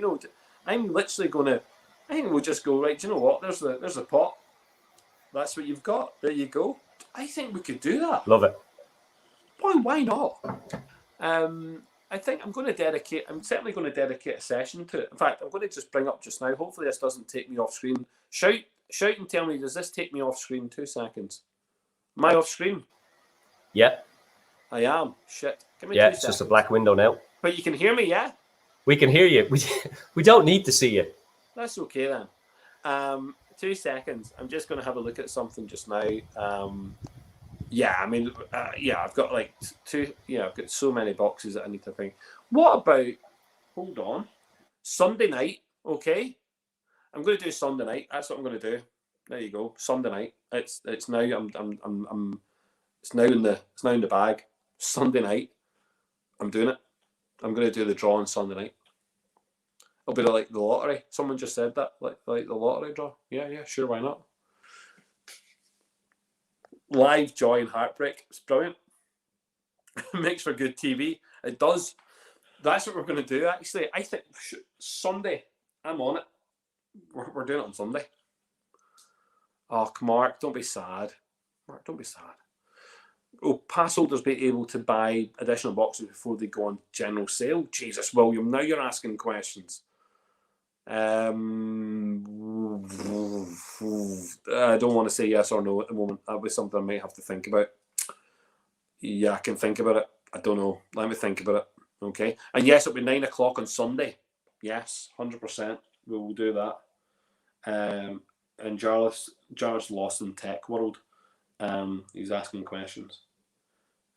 I'm literally going to. I think we'll just go right. Do you know what? There's the pot. That's what you've got. There you go. I think we could do that. Love it. Why not? I think I'm certainly going to dedicate a session to it. In fact, I'm going to just bring up just now. Hopefully this doesn't take me off screen. Shout and tell me, does this take me off screen? 2 seconds. Am I off screen? Yeah. I am. Shit. Give me 2 seconds. It's just a black window now. But you can hear me, yeah? We can hear you. We don't need to see you. That's okay then. 2 seconds. I'm just going to have a look at something just now. I've got like I've got so many boxes that I need to think. What about, hold on, Sunday night, okay? I'm going to do Sunday night. That's what I'm going to do. There you go. Sunday night. It's now it's now in the bag. Sunday night. I'm doing it. I'm going to do the draw on Sunday night. It'll be like the lottery. Someone just said that, like the lottery draw. Yeah, sure, why not? Live joy and heartbreak. It's brilliant. Makes for good TV. It does. That's what we're going to do, actually. I think Sunday, I'm on it. We're doing it on Sunday. Oh, Mark, don't be sad. Mark, don't be sad. Oh, pass holders be able to buy additional boxes before they go on general sale? Jesus, William, now you're asking questions. I don't want to say yes or no at the moment. That was something I might have to think about. Yeah, I can think about it. I don't know. Let me think about it. Okay. And yes, it'll be 9 o'clock on Sunday. Yes, 100%. We will do that. And Jarlath's lost in tech world. He's asking questions.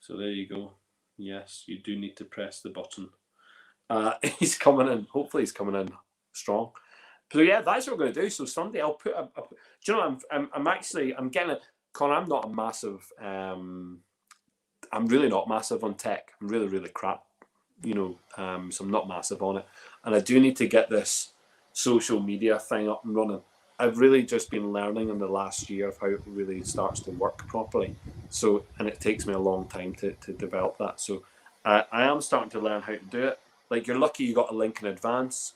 So there you go. Yes, you do need to press the button. He's coming in. Hopefully he's coming in strong. So yeah, that's what we're going to do. So Sunday I'll put do you know, I'm getting a Connor, I'm not a massive I'm really not massive on tech. I'm really, really crap. So I'm not massive on it. And I do need to get this social media thing up and running. I've really just been learning in the last year of how it really starts to work properly. So, and it takes me a long time to develop that. So I am starting to learn how to do it. Like, you're lucky you got a link in advance.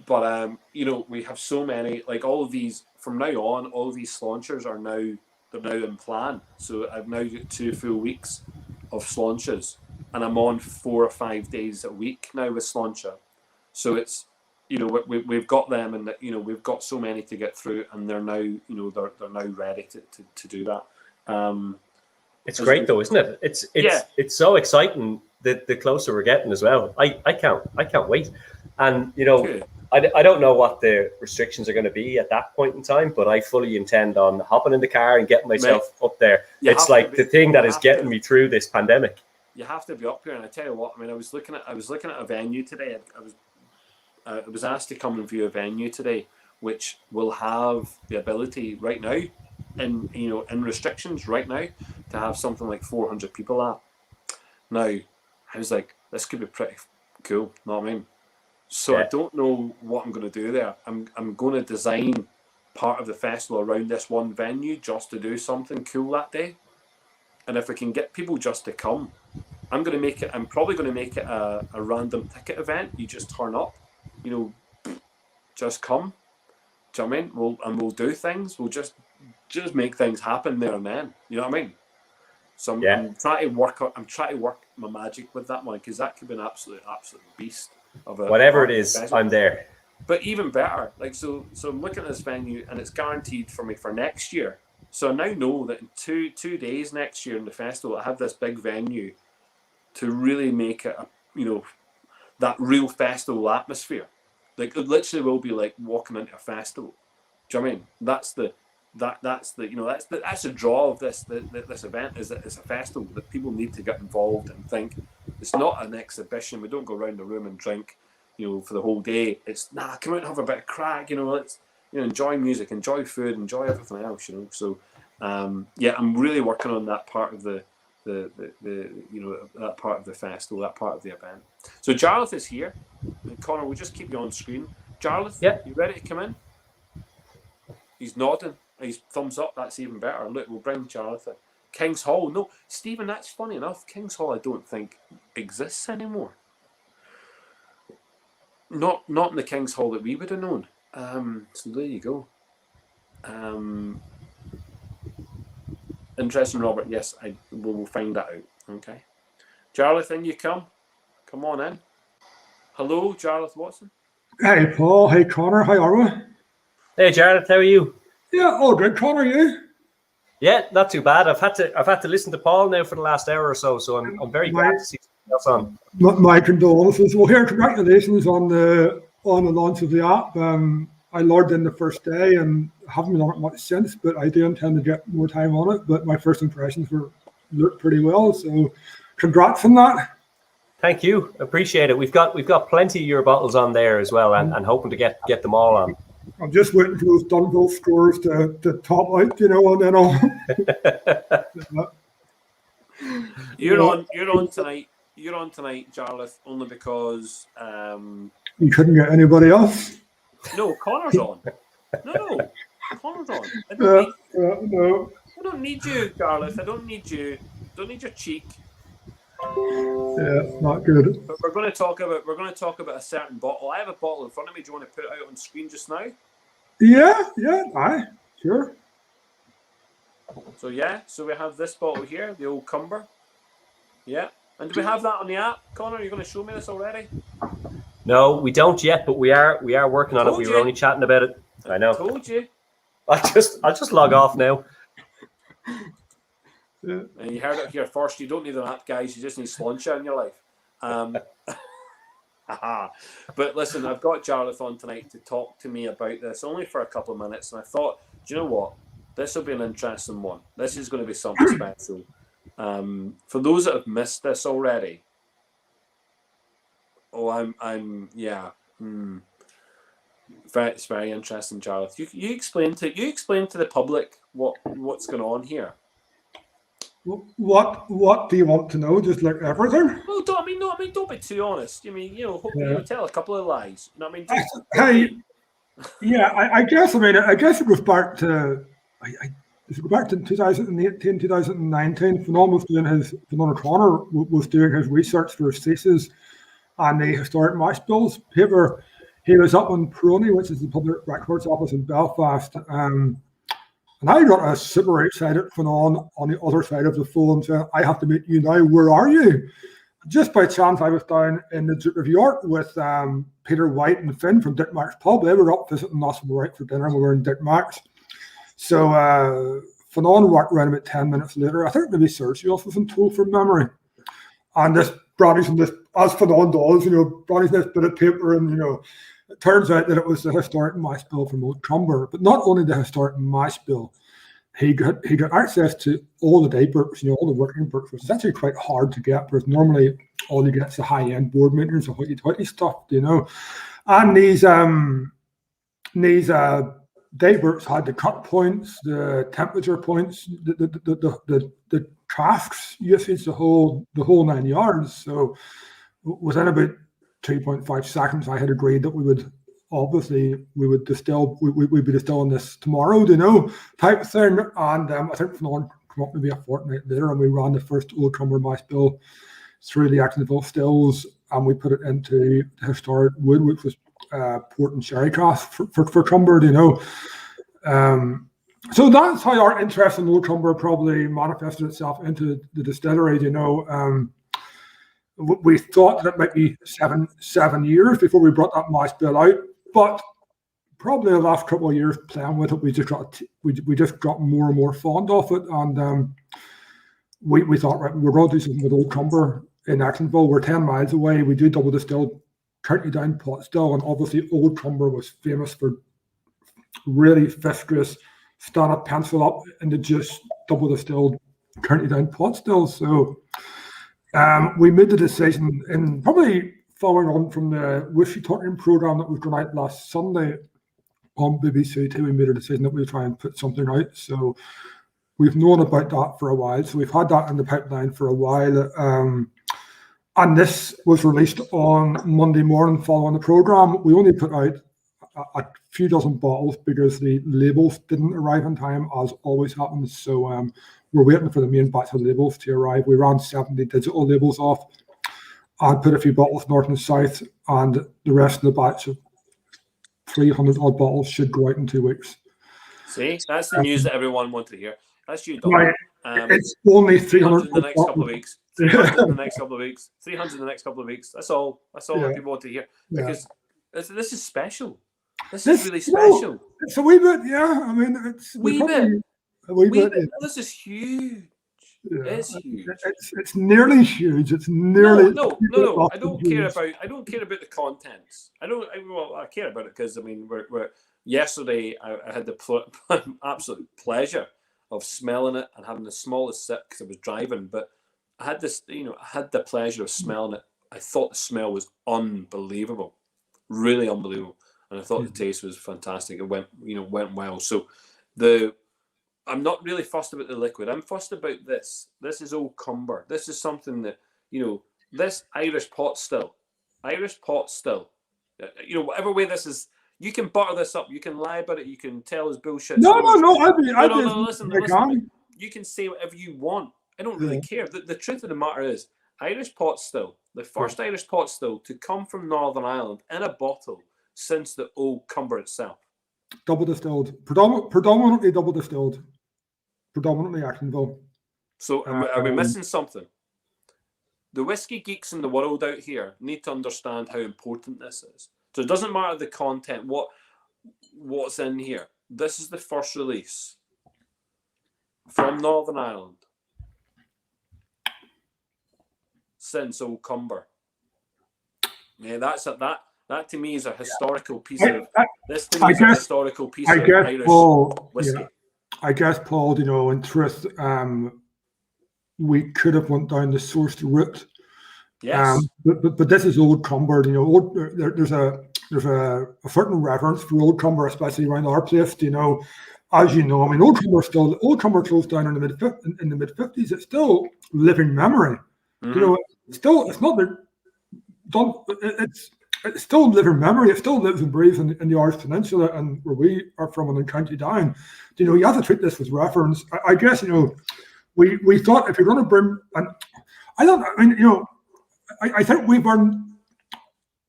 But, we have so many, like all of these, from now on, all of these Sláintes are they're now in plan. So I've now got 2 full weeks of Sláintes, and I'm on 4 or 5 days a week now with Sláinte. So it's, we've got them, and we've got so many to get through, and they're now, they're now ready to do that. It's great though, isn't it? It's so exciting the closer we're getting as well. I can't wait. And I don't know what the restrictions are going to be at that point in time, but I fully intend on hopping in the car and getting myself up there. It's like the thing that is getting me through this pandemic. You have to be up here, and I tell you what, I mean, I was looking at a venue today. I was asked to come and view a venue today, which will have the ability right now, in restrictions right now, to have something like 400 people at. Now, I was like, this could be Cool. Know what I mean? So I don't know what I'm going to do there. I'm going to design part of the festival around this one venue just to do something cool that day. And if we can get people just to come, I'm probably going to make it a random ticket event. You just turn up, just come. Do you know what I mean? We'll do things. We'll just make things happen there and then. You know what I mean? So I'm trying to work my magic with that one, because that could be an absolute beast of a whatever it is. festival. I'm there. But even better, so I'm looking at this venue, and it's guaranteed for me for next year. So I now know that in two days next year in the festival, I have this big venue to really make it that real festival atmosphere. Like, it literally will be like walking into a festival. Do you know what I mean? That's the draw of this event, is that it's a festival that people need to get involved and think. It's not an exhibition. We don't go around the room and drink, for the whole day. It's come out and have a bit of crack. Let's enjoy music, enjoy food, enjoy everything else. So I'm really working on that part of the that part of the festival, that part of the event. So Jarlath is here. And Connor, we'll just keep you on screen. Jarlath, you ready to come in? He's nodding. He's thumbs up. That's even better. Look, we'll bring Jarlath in. King's Hall. No, Stephen, that's funny enough. King's Hall, I don't think exists anymore. Not in the King's Hall that we would have known. So there you go. Interesting, Robert. Yes, we'll find that out. Okay. Jarlath, in you come. Come on in. Hello, Jarlath Watson. Hey, Paul. Hey, Connor. How are we? Hey, Jarlath, how are you? Yeah, all good. Connor, you? Yeah, not too bad. I've had to listen to Paul now for the last hour or so I'm very glad to see something else on. My condolences. Well, here, congratulations on the launch of the app. I logged in the first day and haven't been on it much since, but I do intend to get more time on it. But my first impressions looked pretty well, so congrats on that. Thank you, appreciate it. We've got plenty of your bottles on there as well, and hoping to get them all on. I'm just waiting for those Dunville scores to top out, and then I'll. You're on tonight. You're on tonight, Jarlath, only because you couldn't get anybody else. No, Connor's on. No, Connor's on. I don't need you, Jarlath. I don't need you. Don't need your cheek. Yeah, not good. But we're going to talk about a certain bottle. I have a bottle in front of me. Do you want to put it out on screen just now? Yeah, aye, sure. So we have this bottle here, the old Cumber. Yeah. And do we have that on the app? Connor, are you going to show me this already? No, we don't yet, but we are working on it. We were only chatting about it. I know. Told you. I'll just log off now. Yeah. And you heard it here first. You don't need an app, guys. You just need Sláinte in your life. But listen, I've got Jarlath on tonight to talk to me about this, only for a couple of minutes. And I thought, do you know what? This will be an interesting one. This is going to be something special. For those that have missed this already, it's very interesting, Jarlath. You explain to the public what's going on here. What do you want to know? Just like everything? Well, don't be too honest. Tell a couple of lies. You know what I mean? I guess it goes back to If you go back to 2018, 2019, Fionn O'Connor was doing his research for his thesis on the historic mash bills paper. He was up on Prony, which is the public records office in Belfast. And I got a super excited Fionn on the other side of the phone saying, I have to meet you now, where are you? Just by chance, I was down in the Duke of York with Peter White and Finn from Dick Mac's Pub. They were up visiting us for dinner. We were in Dick Mac's. So Fionn walked around about 10 minutes later. I think maybe Sergio wasn't told from memory. And this brought us this, as Fionn does, brought us this bit of paper, and it turns out that it was the historic mash bill from Old Trumber. But not only the historic mash bill, he got access to all the day books, all the working books, which is actually quite hard to get, because normally all you get is the high-end board meetings and hoity-toity stuff, And these day books had the cut points, the temperature points, the crafts usage, the whole 9 yards. So within about 2.5 seconds. I had agreed that we would distill, we'd be distilling this tomorrow, type of thing. And I think Fionn came up maybe a fortnight later, and we ran the first Old Cumber mash bill through the Actonville stills, and we put it into the historic wood, which was port and sherry cask for Cumber, So that's how our interest in Old Cumber probably manifested itself into the distillery. We thought that it might be seven years before we brought that mash bill out, but probably the last couple of years playing with it, we just got more and more fond of it, and we thought, right, we're going to do something with Old Cumber in Actonville. We're 10 miles away. We do double distilled County Down pot still, and obviously Old Cumber was famous for really viscous, stand up, pencil up into just double distilled County Down pot still. So we made the decision, and probably following on from the Whiskey Talking program that was going out last Sunday on BBC Two, we made a decision that we'd try and put something out. So we've known about that for a while. So we've had that in the pipeline for a while. And this was released on Monday morning following the program. We only put out a few dozen bottles because the labels didn't arrive in time, as always happens. So we're waiting for the main batch of labels to arrive. We ran 70 digital labels off and put a few bottles north and south, and the rest of the batch of 300 odd bottles should go out in 2 weeks. See, that's the news that everyone wanted to hear. That's you, Don. Right. It's only 300 in the next couple of weeks. 300 in the next couple of weeks. 300 in the next couple of weeks. That's all that people want to hear. Because this is special. This is really special. It's a wee bit, yeah. I mean, it's a wee bit. Yeah. This is huge. Yeah. It's huge. It's nearly huge. It's nearly. No. I don't care about the contents. I care about it because we're yesterday. I had the absolute pleasure of smelling it and having the smallest sip because I was driving. But I had this, I had the pleasure of smelling it. I thought the smell was unbelievable, really unbelievable, and I thought the taste was fantastic. It went well. So I'm not really fussed about the liquid. I'm fussed about this. This is Old Cumber. This is something that, this Irish pot still, whatever way this is, you can butter this up. You can lie about it. You can tell us bullshit. No. Listen. You can say whatever you want. I don't really care. The truth of the matter is, Irish pot still, the first Irish pot still to come from Northern Ireland in a bottle since the Old Cumber itself. Double distilled, predominantly double distilled, predominantly Actonville. So are we missing something? The whiskey geeks in the world out here need to understand how important this is. So it doesn't matter the content, what's in here. This is the first release from Northern Ireland since Old Cumber. Yeah, that to me is a historical piece of this. To me is a historical piece of Irish whiskey. Yeah, I guess, Paul, in truth, we could have went down the sourced route. Yes. But this is Old Cumber. There's a certain reverence for Old Cumber, especially around our place. As you know, Old Cumber closed down in the mid 50s. It's still living memory. Mm-hmm. It's still living memory. It still lives and breathes in the Irish Peninsula and where we are from in County Down. You have to treat this with reference. I guess we thought if you're going to bring, and I think we've earned.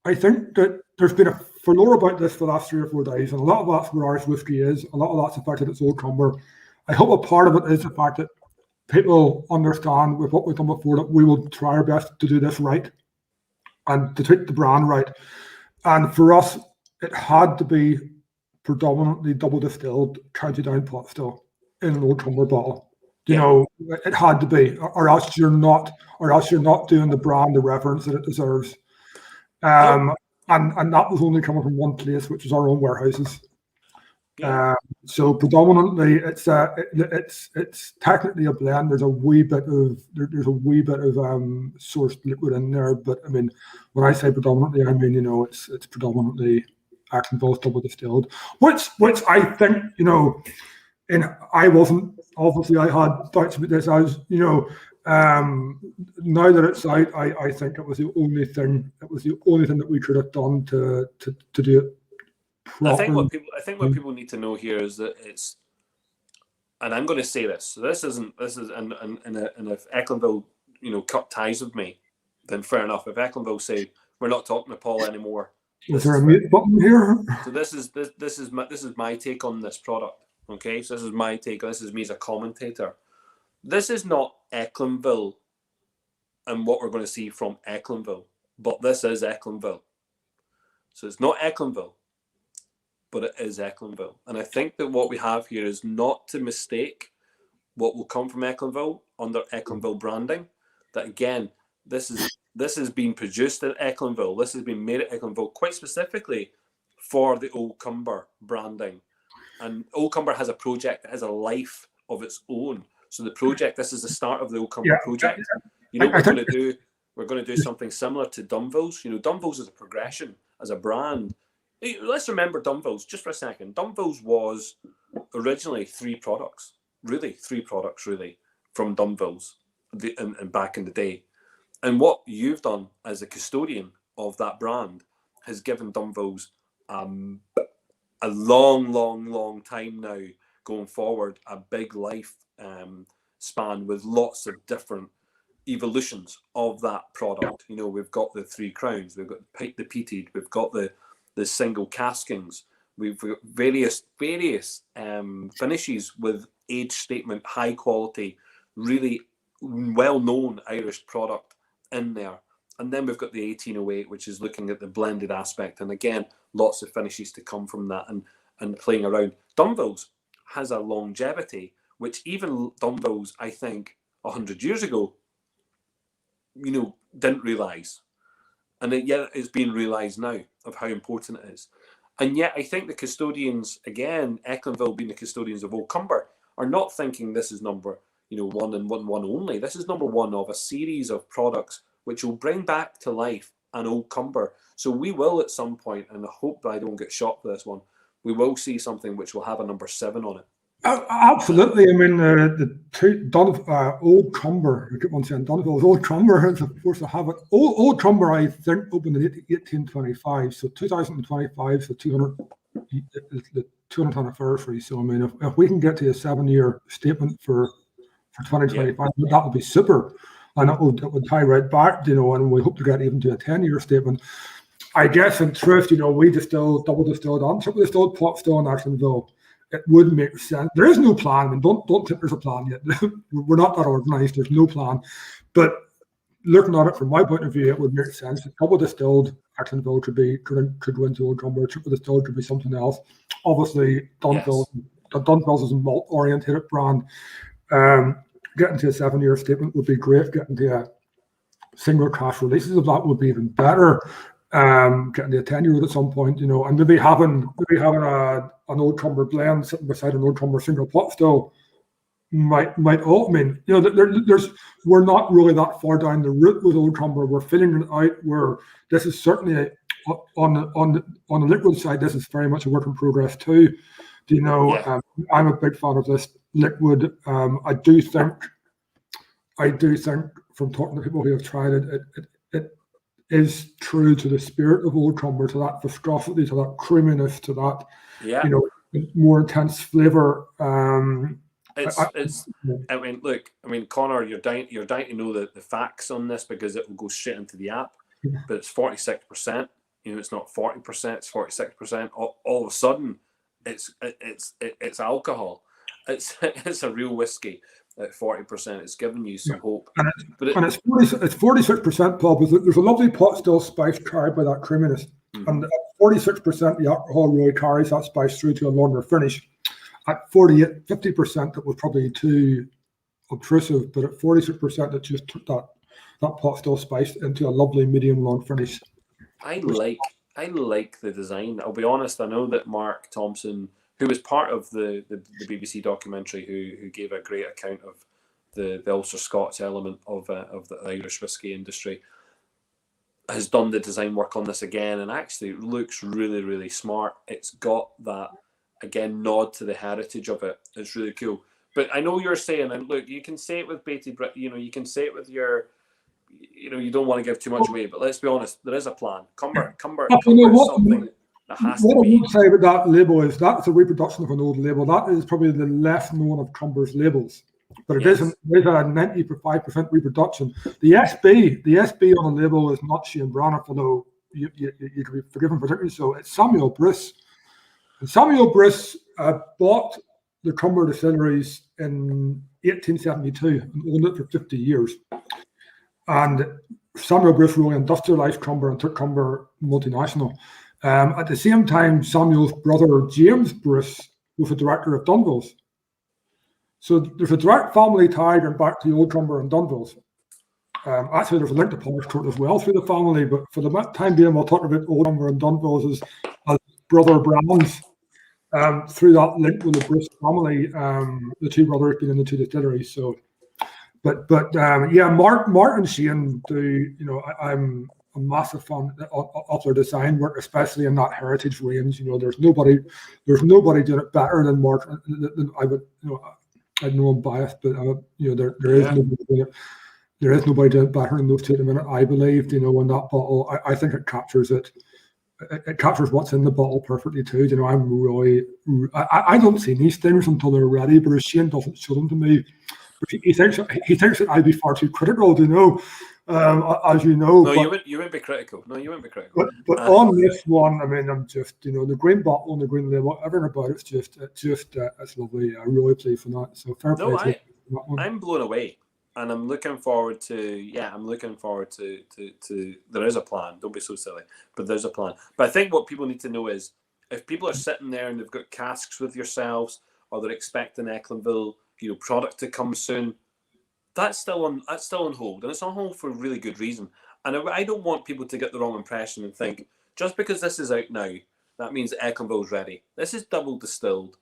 I think that there's been a furore about this for the last 3 or 4 days, and a lot of that's where Irish whiskey is. A lot of that's the fact that it's Old Cumber. I hope a part of it is the fact that people understand with what we've done before that we will try our best to do this right and to treat the brand right. And for us, it had to be predominantly double distilled County Down pot still in an Old Cumber bottle. It had to be, or else you're not doing the brand the reverence that it deserves. And that was only coming from one place, which is our own warehouses. Yeah. So predominantly, it's technically a blend. There's a wee bit of sourced liquid in there, but when I say predominantly, it's predominantly Actonville double distilled, which I think and I wasn't, obviously I had doubts about this. I was Now that it's out, I think it was the only thing. It was the only thing that we could have done to do it properly. I think what people need to know here is that it's, and I'm going to say this. So this is, and if Ecklenville, cut ties with me, then fair enough. If Ecklenville say we're not talking to Paul anymore, Is there a mute button here? so this is my take on this product. Okay, so this is my take. This is me as a commentator. This is not Ecklenville and what we're going to see from Ecklenville, but this is Ecklenville. So it's not Ecklenville, but it is Ecklenville. And I think that what we have here is not to mistake what will come from Ecklenville under Ecklenville branding. That again, this has been produced at Ecklenville. This has been made at Ecklenville quite specifically for the Old Cumber branding. And Old Cumber has a project that has a life of its own. So the project, this is the start of the Old Cumber project. What we're going to do? We're going to do something similar to Dunville's. Dunville's is a progression as a brand. Let's remember Dunville's just for a second. Dunville's was originally three products from Dunville's and back in the day. And what you've done as a custodian of that brand has given Dunville's a long time now going forward, a big life span with lots of different evolutions of that product. We've got the 3 crowns, we've got the peated, we've got the single caskings, we've got various finishes with age statement, high quality, really well-known Irish product in there. And then we've got the 1808, which is looking at the blended aspect. And again, lots of finishes to come from that and playing around. Dunville's has a longevity, which even Dunville's, I think, 100 years ago, didn't realise. And yet it's being realised now of how important it is. And yet I think the custodians, again, Ecklenville being the custodians of Old Cumber, are not thinking this is number, 1 and 1 only. This is number 1 of a series of products which will bring back to life an Old Cumber. So we will at some point, and I hope that I don't get shot for this one, we will see something which will have a number 7 on it. Absolutely. I mean, the two Old Cumber, I keep on saying Donegal's Old Cumber is of course to have it. Old Cumber, I think, opened in 1825, so 2025 is the 200th anniversary. So I mean, if we can get to a 7-year statement for 2025, that would be super, and it would tie right back, and we hope to get even to a 10-year statement. I guess in truth, we distilled, double distilled, and triple distilled, pot still in Ashtonville. It would make sense. There is no plan. I mean, don't think there's a plan yet. We're not that organised. There's no plan. But looking at it from my point of view, it would make sense. A double distilled Ashtonville could go into Old Cumber. Triple distilled could be something else. Obviously, Dunville's is a malt-oriented brand. Getting to a 7-year statement would be great. Getting to a single cash releases of that would be even better. Getting to a 10-year at some point, and maybe having an Old Cumber blend sitting beside an Old Cumber single pot still might all. I mean, we're not really that far down the route with Old Cumber. We're filling it out. This is certainly on the liquid side. This is very much a work in progress too. I'm a big fan of this liquid. I do think from talking to people who have tried it is true to the spirit of Old Cumber, to that viscosity, to that creaminess, to that more intense flavour. I mean, look, Connor, you're dying to know the facts on this because it will go straight into the app. But it's 46%. It's not 40%. It's 46%. All of a sudden, it's alcohol. It's a real whiskey. At 40%, it's giving you some hope. And it's 46%, Paul, because there's a lovely pot still spice carried by that creaminess. Mm-hmm. And at 46%, the alcohol really carries that spice through to a longer finish. At 50%, it was probably too obtrusive, but at 46%, it just took that pot still spice into a lovely medium long finish. I like the design. I'll be honest, I know that Mark Thompson, who was part of the BBC documentary, who gave a great account of the Ulster Scots element of the Irish whiskey industry, has done the design work on this again, and actually it looks really, really smart. It's got that, again, nod to the heritage of it. It's really cool. But I know you're saying, and look, you can say it with Beatty, you can say it with your, you don't want to give too much away, but let's be honest, there is a plan. Cumber is something that has to be. What I would say about that label is that's a reproduction of an old label. That is probably the less known of Cumber's labels, but it is a 95% reproduction. The SB on the label is not Shane Braniff, although you can be forgiven particularly so. It's Samuel Bruce. And Samuel Bruce bought the Cumber distilleries in 1872 and owned it for 50 years. And Samuel Bruce really industrialized Cumber and took Cumber multinational. At the same time, Samuel's brother, James Bruce, was a director of Dunville's. So there's a direct family tie going back to the old Cumber and Dunville's. Actually, there's a link to Powerscourt as well through the family, but for the time being, we'll talk about old Cumber and Dunville's as brother brands. Through that link with the Bruce family, the two brothers being in the two distilleries. So, but Mark and Shane do. I'm a massive fan of their design work, especially in that heritage range. There's nobody doing it better than Mark. Than I would. I know I'm biased, but there is nobody doing it. There is nobody doing it better than those two at the minute. I believe. In that bottle, I think it captures it. It captures what's in the bottle perfectly too. I'm really, I don't see these things until they're ready, but Shane doesn't show them to me. But he thinks that I'd be far too critical, as you know. No, you wouldn't be critical. No, you wouldn't be critical. But on this one, I mean, I'm just, the green bottle and the green label, everything about it's it's lovely. I really pleased for that. So fair play. I'm blown away. And I'm looking forward to, there is a plan. Don't be so silly, but there's a plan. But I think what people need to know is if people are sitting there and they've got casks with yourselves or they're expecting Ecklandville, product to come soon, that's still on hold. And it's on hold for a really good reason. And I don't want people to get the wrong impression and think, just because this is out now, that means Ecklandville's ready. This is double distilled.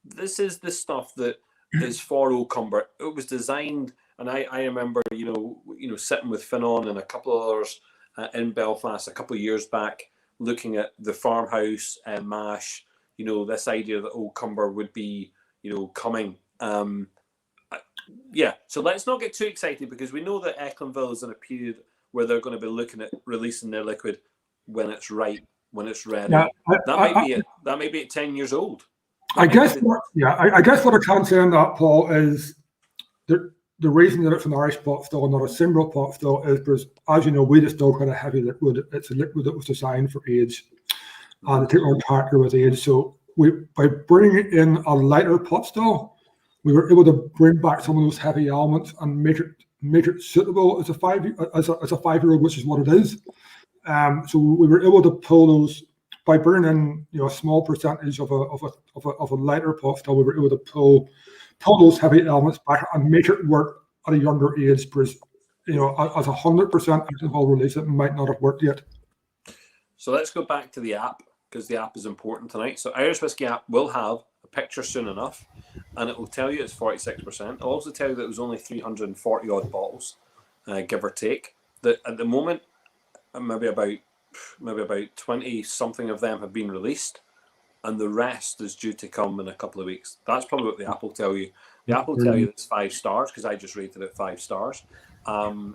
This is the stuff that is for Old Cumber. It was designed. And I remember, sitting with Finon and a couple of others in Belfast a couple of years back, looking at the farmhouse and mash, this idea that Old Cumber would be, coming. So let's not get too excited because we know that Ecklandville is in a period where they're going to be looking at releasing their liquid when it's right, when it's ready. Yeah, that might be at 10 years old. I guess what I can say on that, Paul, is that the reason that it's an Irish pot still and not a Cimbro pot still is because, as you know, we distill quite a heavy liquid. It's a liquid that was designed for age, and it takes on character with age. So by bringing in a lighter pot still, we were able to bring back some of those heavy elements and make it suitable as a 5-year-old, which is what it is. So we were able to pull those by bringing in a small percentage of a lighter pot still. We were able to pull those heavy elements back and make it work at a younger age, because as 100% alcohol release, it might not have worked yet. So let's go back to the app, because the app is important tonight. So Irish Whiskey app will have a picture soon enough, and it will tell you it's 46%. It'll also tell you that it was only 340 odd bottles, give or take. That at the moment, maybe about 20 something of them have been released, and the rest is due to come in a couple of weeks. That's probably what the app will tell you. The app will tell you it's 5 stars, because I just rated it 5 stars. And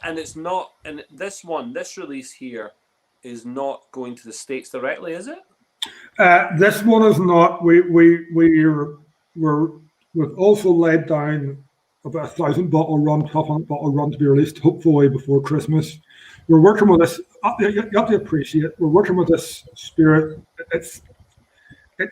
it's not. And this release here is not going to the States directly, is it? This one is not. We've also laid down about 1,000 bottle run, 1,200 bottle run to be released hopefully before Christmas. We're working with this. You have to appreciate. We're working with this spirit. It's a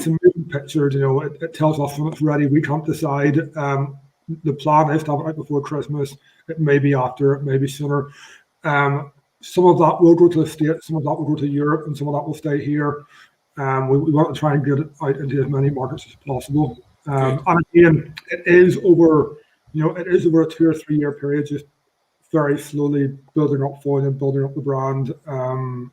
moving picture. It tells us when it's ready. We can't decide. The plan is to have it out before Christmas. It may be after. It may be sooner. Some of that will go to the States. Some of that will go to Europe, and some of that will stay here. We want to try and get it out into as many markets as possible. And again, it is over a 2 or 3 year period, just very slowly building up volume, building up the brand, and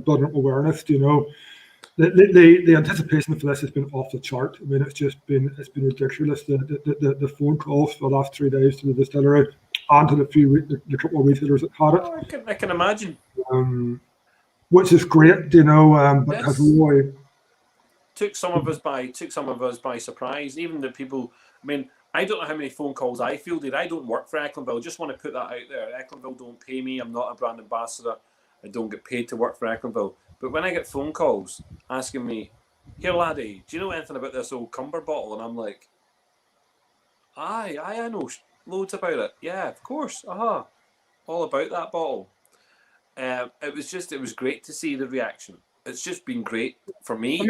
building up awareness. The anticipation for this has been off the chart. I mean, it's been ridiculous. The phone calls for the last 3 days to the distillery and to the couple of retailers that had it. I can imagine. Which is great, but has really. took some of us by surprise. Even the people, I mean, I don't know how many phone calls I fielded. I don't work for Ecklandville. I just want to put that out there. Ecklandville don't pay me. I'm not a brand ambassador. I don't get paid to work for Ecklandville. But when I get phone calls asking me, "Here, laddie, do you know anything about this old Cumber bottle?" And I'm like, "Aye, I know loads about it. Yeah, of course. All about that bottle." It was great to see the reaction. It's just been great for me. I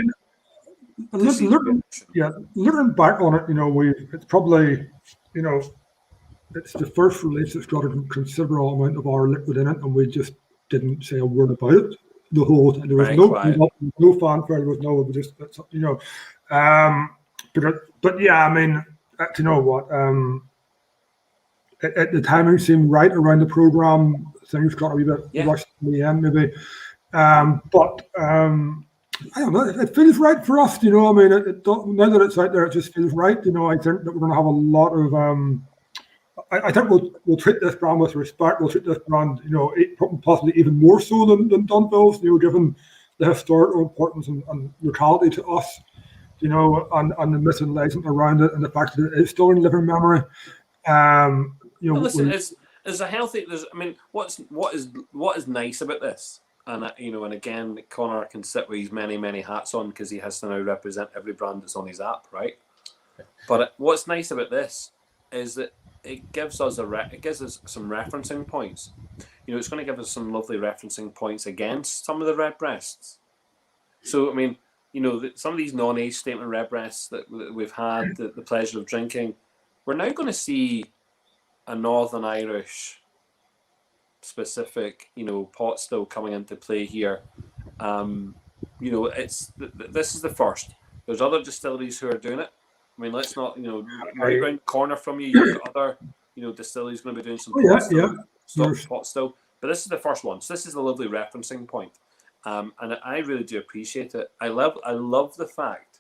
mean, looking back on it, it's probably, it's the first release that's got a considerable amount of our liquid in it, and we just didn't say a word about it the whole time. There was no fanfare. There was no, it was just, but yeah, I mean, you know what? At the timing seemed right around the program. Things got a wee bit rushed in the end, maybe. But I don't know. It feels right for us, I mean, now that it's out there, it just feels right. I think that we're going to have a lot of. I think we'll treat this brand with respect. We'll treat this brand, possibly even more so than Dunville's, given the historical importance and locality to us, and the missing legend around it, and the fact that it is still in living memory. Listen, there's a healthy. I mean, what is nice about this, and and again, Connor can sit with his many hats on because he has to now represent every brand that's on his app, right? But what's nice about this is that it gives us some referencing points. It's going to give us some lovely referencing points against some of the redbreasts. So I mean, some of these non-age statement redbreasts that we've had the pleasure of drinking, we're now going to see a Northern Irish specific, pot still coming into play here. This is the first. There's other distilleries who are doing it. I mean, let's not, right around the corner from you, you've got other, distilleries going to be doing some pot still. But this is the first one. So this is a lovely referencing point. And I really do appreciate it. I love the fact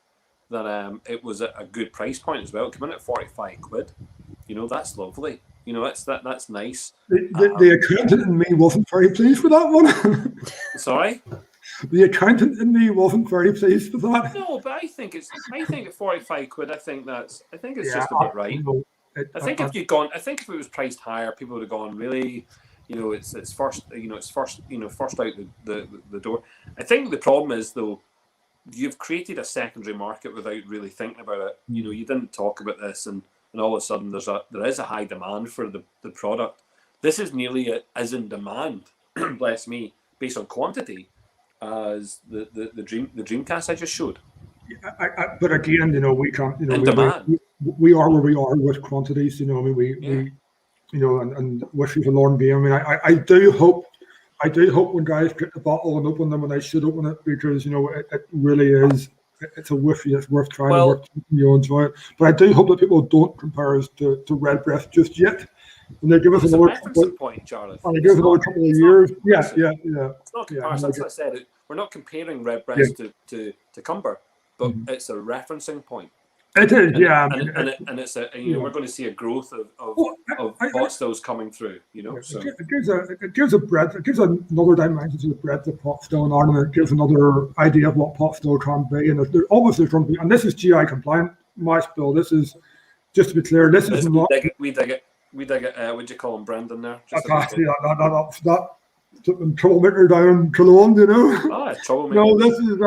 that it was at a good price point as well. It came in at 45 quid. That's lovely. That's nice. The accountant in me wasn't very pleased with that one. Sorry? The accountant in me wasn't very pleased with that. No, but I think at 45 quid, I think it's just about right. I think if it was priced higher, people would have gone, really, it's first out the door. I think the problem is, though, you've created a secondary market without really thinking about it. You didn't talk about this, and all of a sudden there is a high demand for the product. This is nearly as in demand, bless me, based on quantity, as the Dreamcast I just showed. But again, we can't. We are where we are with quantities. And whiskey's a long game. I mean, I do hope when guys get the bottle and open them, and they should open it, because it really is. It's a whiskey that's worth trying. Enjoy it. But I do hope that people don't compare us to Redbreast just yet. And they give us another point, Charlie. And they give us another couple of years. Yeah. It's not comparison. That's what I said. We're not comparing Redbreast to Cumber, but it's a referencing point. It is, and it's we're going to see a growth of pot stills coming through. So it gives a breadth. It gives another dimension to the breadth of pot still in Ireland. It gives another idea of what pot still can be. And there's obviously going to be, and this is GI compliant mash bill. This is, just to be clear, this is not. We dig it. What do you call him, Brendan? There. That troublemaker down Cologne, troublemaker. No, this is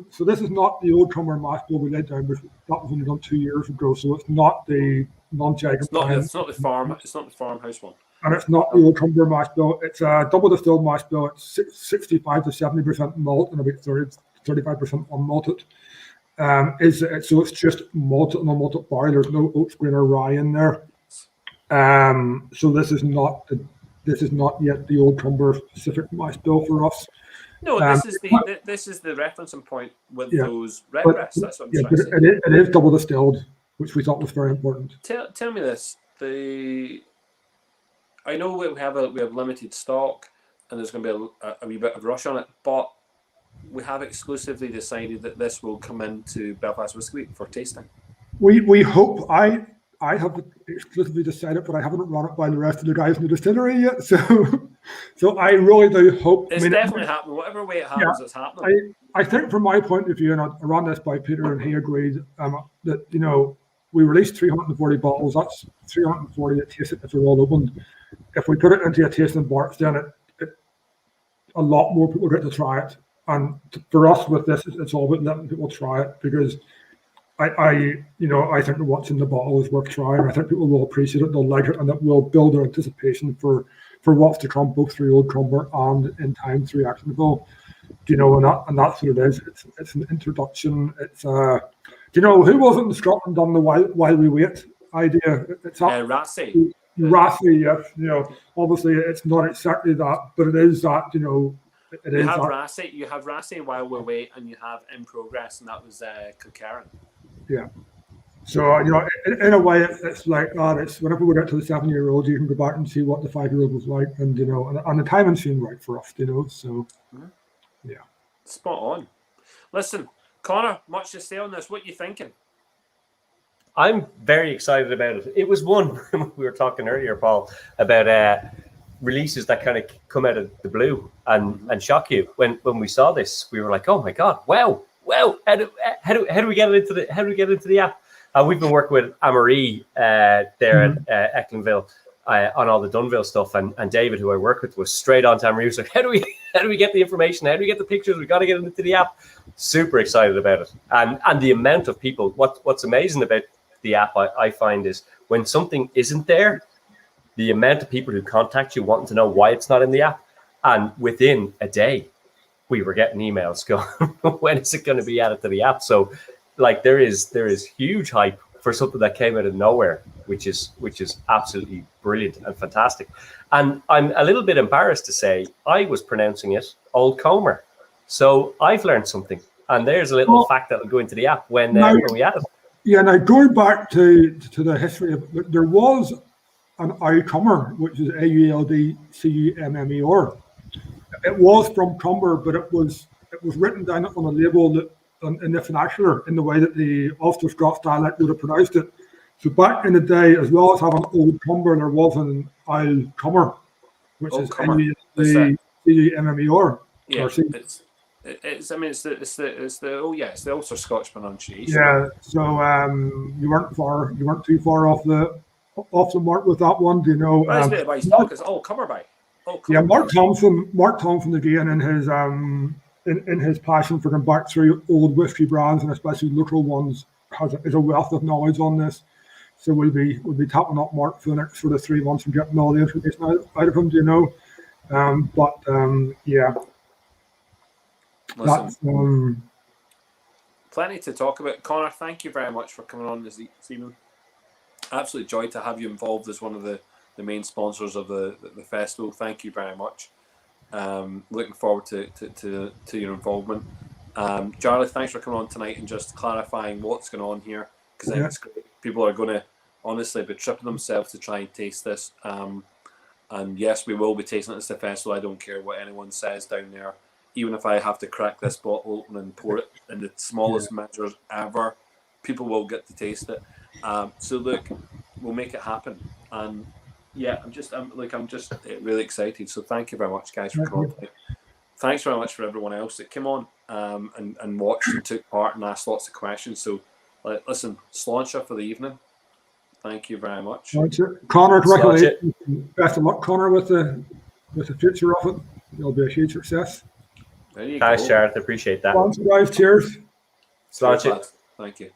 so this is not the old Cumber mash bill we laid down, but that was only done 2 years ago. So it's not the non-GI compliant. It's not the farmhouse one. And it's not the old Cumber mash bill. It's a double distilled mash bill. It's 65 to 70% malt and about 35% unmalted. So it's just malted and unmalted barley. There's no oats, grain, or rye in there. So this is not yet the old Cumber specific mash bill for us. No, this is the referencing point with those redbreasts. That's what I'm trying to say. It is double distilled, which we thought was very important. Tell me this: I know we have limited stock, and there's going to be a wee bit of rush on it, but we have exclusively decided that this will come into Belfast Whisky Week for tasting. We hope. I have exclusively decided, but I haven't run it by the rest of the guys in the distillery yet. So So I really do hope. It's definitely happening. Whatever way it happens, it's happening. I think from my point of view, and I ran this by Peter, and he agreed that we released 340 bottles. That's 340 that tasted if they're all opened. If we put it into a tasting box, then a lot more people get to try it. And for us with this, it's all about letting people try it, because I think that what's in the bottle is worth trying. I think people will appreciate it, they'll like it, and it will build their anticipation for what's to come, both through Old Crumber and in time through Actionable. And that's what it is. It's an introduction. It's who wasn't in Scotland on the while we wait idea? It's Rassy. Rassy, yes. Obviously it's not exactly that, but it is that. You have Rassy while we wait, and you have In Progress, and that was Kilkerran. Yeah. So in a way, it's like that. It's whenever we get to the 7-year-old, you can go back and see what the 5-year-old was like, and and the timing seemed right for us. So. Yeah. Spot on. Listen, Connor, much to say on this. What are you thinking? I'm very excited about it. It was one we were talking earlier, Paul, about releases that kind of come out of the blue and shock you. When we saw this, we were like, "Oh my god, wow! How do we get into the app?" We've been working with Amarie there at Ecklinville on all the Dunville stuff, and David, who I work with, was straight on to Amarie. He was like, "How do we get the information? How do we get the pictures? We got to get it into the app." Super excited about it, and the amount of people. What's amazing about the app, I find, is when something isn't there, the amount of people who contact you wanting to know why it's not in the app, and within a day, we were getting emails going, "When is it going to be added to the app?" So, like, there is huge hype for something that came out of nowhere, which is absolutely brilliant and fantastic. And I'm a little bit embarrassed to say I was pronouncing it Old Comer. So I've learned something, and there's a little fact that will go into the app when we add it. Yeah, now going back to the history of it, there was an Aucummer, which is AULDCUMMER. It was from Crumber, but it was written down on a label that in the vernacular, in the way that the Ulster Scots dialect would have pronounced it. So back in the day, as well as having Old Crumber, there was an Aucummer, which is AULDCUMMER. Yeah, it's the Ulster Scotch pronunciation. Yeah, so you weren't too far off the mark with that one. Do you know? That's a bit about his talk. It's Comer by. Yeah, Mark Thompson again in his passion for going back through old whiskey brands, and especially local ones, is a wealth of knowledge on this. So we'll be tapping up Mark for the next sort of 3 months and getting all the information out of him. Do you know? Yeah. Listen, plenty to talk about. Connor, thank you very much for coming on this evening. Absolute joy to have you involved as one of the main sponsors of the festival. Thank you very much. Looking forward to your involvement. Charlie, thanks for coming on tonight and just clarifying what's going on here, because I think it's great. People are going to honestly be tripping themselves to try and taste this. And yes, we will be tasting it at the festival. I don't care what anyone says down there. Even if I have to crack this bottle open and pour it in the smallest measures ever, people will get to taste it. So look, we'll make it happen. And yeah, I'm just really excited. So thank you very much, guys, for coming on. Thanks very much for everyone else that came on and watched and took part and asked lots of questions. So listen, Sláinte for the evening. Thank you very much. Connor, congratulations. Best of luck, Connor, with the future of it. It'll be a huge success. Thanks, Jared. I appreciate that. Guys, cheers. Sláinte. Thank you.